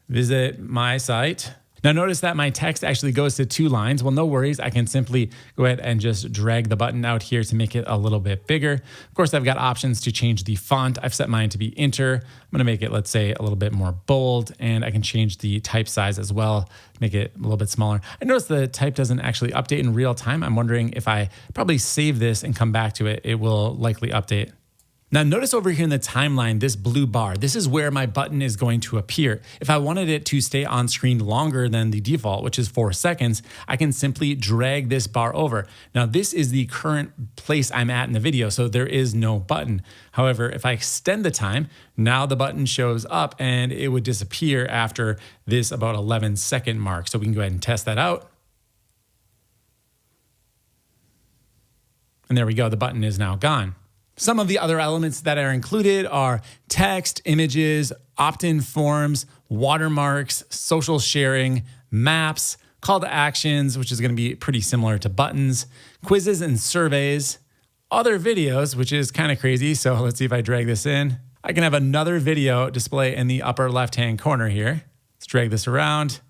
visit my site. Now notice that my text actually goes to 2 lines. Well, no worries. I can simply go ahead and just drag the button out here to make it a little bit bigger. Of course, I've got options to change the font. I've set mine to be Inter. I'm going to make it, let's say, a little bit more bold, and I can change the type size as well, make it a little bit smaller. I notice the type doesn't actually update in real time. I'm wondering if I probably save this and come back to it, it will likely update. Now notice over here in the timeline, this blue bar, this is where my button is going to appear. If I wanted it to stay on screen longer than the default, which is 4 seconds, I can simply drag this bar over. Now this is the current place I'm at in the video, so there is no button. However, if I extend the time, now the button shows up and it would disappear after this about 11-second mark. So we can go ahead and test that out. And there we go, the button is now gone. Some of the other elements that are included are text, images, opt-in forms, watermarks, social sharing, maps, call to actions, which is going to be pretty similar to buttons, quizzes and surveys, other videos, which is kind of crazy. So let's see if I drag this in. I can have another video display in the upper left-hand corner here. Let's drag this around.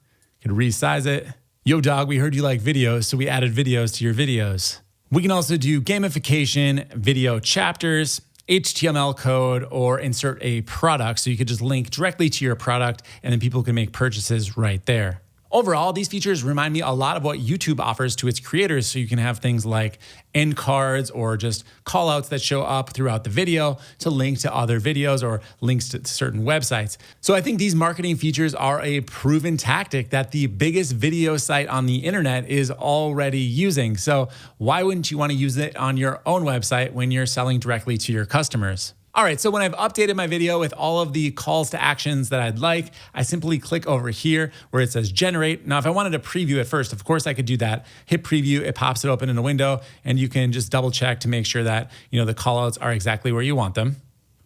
You can resize it. Yo, dog, we heard you like videos, so we added videos to your videos. We can also do gamification, video chapters, HTML code, or insert a product. So you could just link directly to your product and then people can make purchases right there. Overall, these features remind me a lot of what YouTube offers to its creators. So you can have things like end cards or just call outs that show up throughout the video to link to other videos or links to certain websites. So I think these marketing features are a proven tactic that the biggest video site on the internet is already using. So why wouldn't you want to use it on your own website when you're selling directly to your customers? All right, so when I've updated my video with all of the calls to actions that I'd like, I simply click over here where it says generate. Now, if I wanted to preview it first, of course I could do that. Hit preview, it pops it open in a window, and you can just double check to make sure that the callouts are exactly where you want them.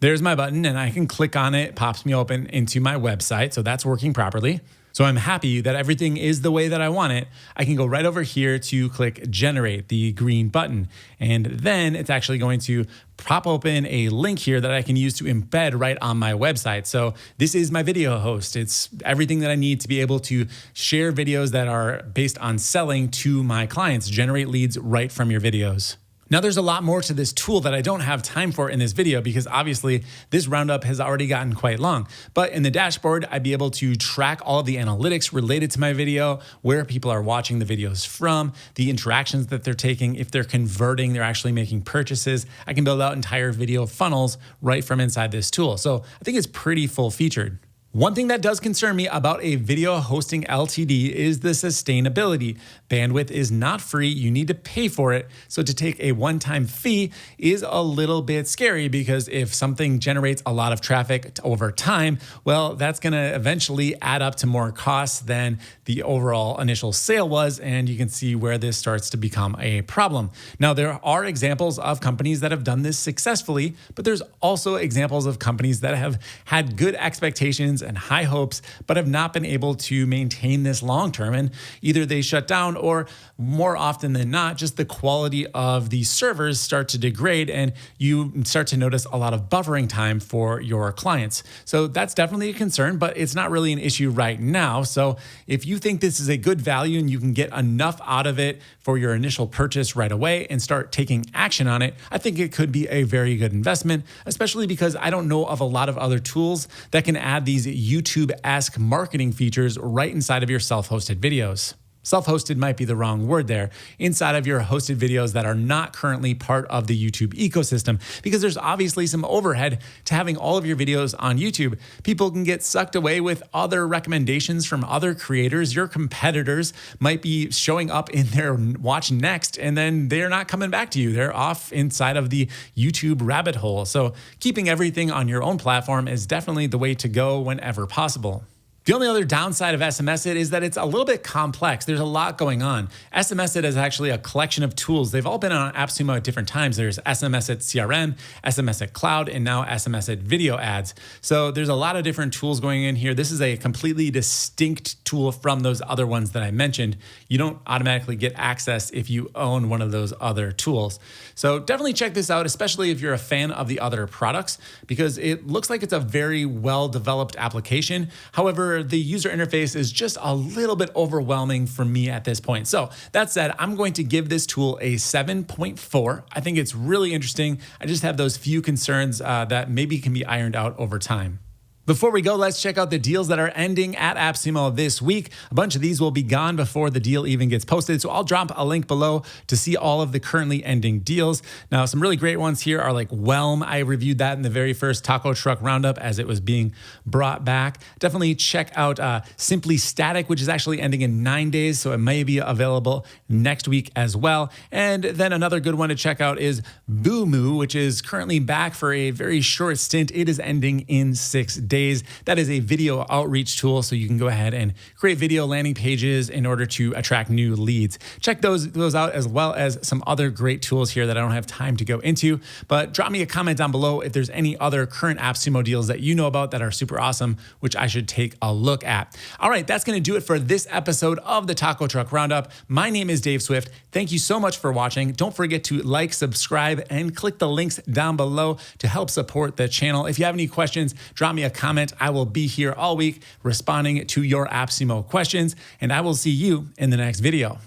There's my button, and I can click on it, pops me open into my website, so that's working properly. So I'm happy that everything is the way that I want it. I can go right over here to click generate, the green button. And then it's actually going to pop open a link here that I can use to embed right on my website. So this is my video host. It's everything that I need to be able to share videos that are based on selling to my clients, generate leads right from your videos. Now there's a lot more to this tool that I don't have time for in this video because obviously this roundup has already gotten quite long. But in the dashboard, I'd be able to track all of the analytics related to my video, where people are watching the videos from, the interactions that they're taking, if they're converting, they're actually making purchases. I can build out entire video funnels right from inside this tool. So I think it's pretty full-featured. One thing that does concern me about a video hosting LTD is the sustainability. Bandwidth is not free, you need to pay for it. So to take a one-time fee is a little bit scary because if something generates a lot of traffic over time, well, that's gonna eventually add up to more costs than the overall initial sale was, and you can see where this starts to become a problem. Now, there are examples of companies that have done this successfully, but there's also examples of companies that have had good expectations expectations and high hopes, but have not been able to maintain this long term. And either they shut down, or more often than not, just the quality of the servers start to degrade and you start to notice a lot of buffering time for your clients. So that's definitely a concern, but it's not really an issue right now. So if you think this is a good value and you can get enough out of it for your initial purchase right away and start taking action on it, I think it could be a very good investment, especially because I don't know of a lot of other tools that can add these YouTube-esque marketing features right inside of your self-hosted videos. Self-hosted might be the wrong word there, inside of your hosted videos that are not currently part of the YouTube ecosystem, because there's obviously some overhead to having all of your videos on YouTube. People can get sucked away with other recommendations from other creators. Your competitors might be showing up in their watch next, and then they're not coming back to you. They're off inside of the YouTube rabbit hole. So keeping everything on your own platform is definitely the way to go whenever possible. The only other downside of SMS-iT is that it's a little bit complex. There's a lot going on. SMS-iT is actually a collection of tools. They've all been on AppSumo at different times. There's SMS-iT CRM, SMS-iT Cloud, and now SMS-iT Video Ads. So there's a lot of different tools going in here. This is a completely distinct tool from those other ones that I mentioned. You don't automatically get access if you own one of those other tools. So definitely check this out, especially if you're a fan of the other products, because it looks like it's a very well-developed application. However, the user interface is just a little bit overwhelming for me at this point. So that said, I'm going to give this tool a 7.4. I think it's really interesting. I just have those few concerns that maybe can be ironed out over time. Before we go, let's check out the deals that are ending at AppSumo this week. A bunch of these will be gone before the deal even gets posted, so I'll drop a link below to see all of the currently ending deals. Now, some really great ones here are like Whelm. I reviewed that in the very first taco truck roundup as it was being brought back. Definitely check out Simply Static, which is actually ending in 9 days, so it may be available next week as well. And then another good one to check out is Boomoo, which is currently back for a very short stint. It is ending in 6 days. That is a video outreach tool, so you can go ahead and create video landing pages in order to attract new leads. Check those out, as well as some other great tools here that I don't have time to go into, but drop me a comment down below if there's any other current AppSumo deals that you know about that are super awesome, which I should take a look at. All right, that's going to do it for this episode of the Taco Truck Roundup. My name is Dave Swift. Thank you so much for watching. Don't forget to like, subscribe, and click the links down below to help support the channel. If you have any questions, drop me a comment. I will be here all week responding to your AppSumo questions, and I will see you in the next video.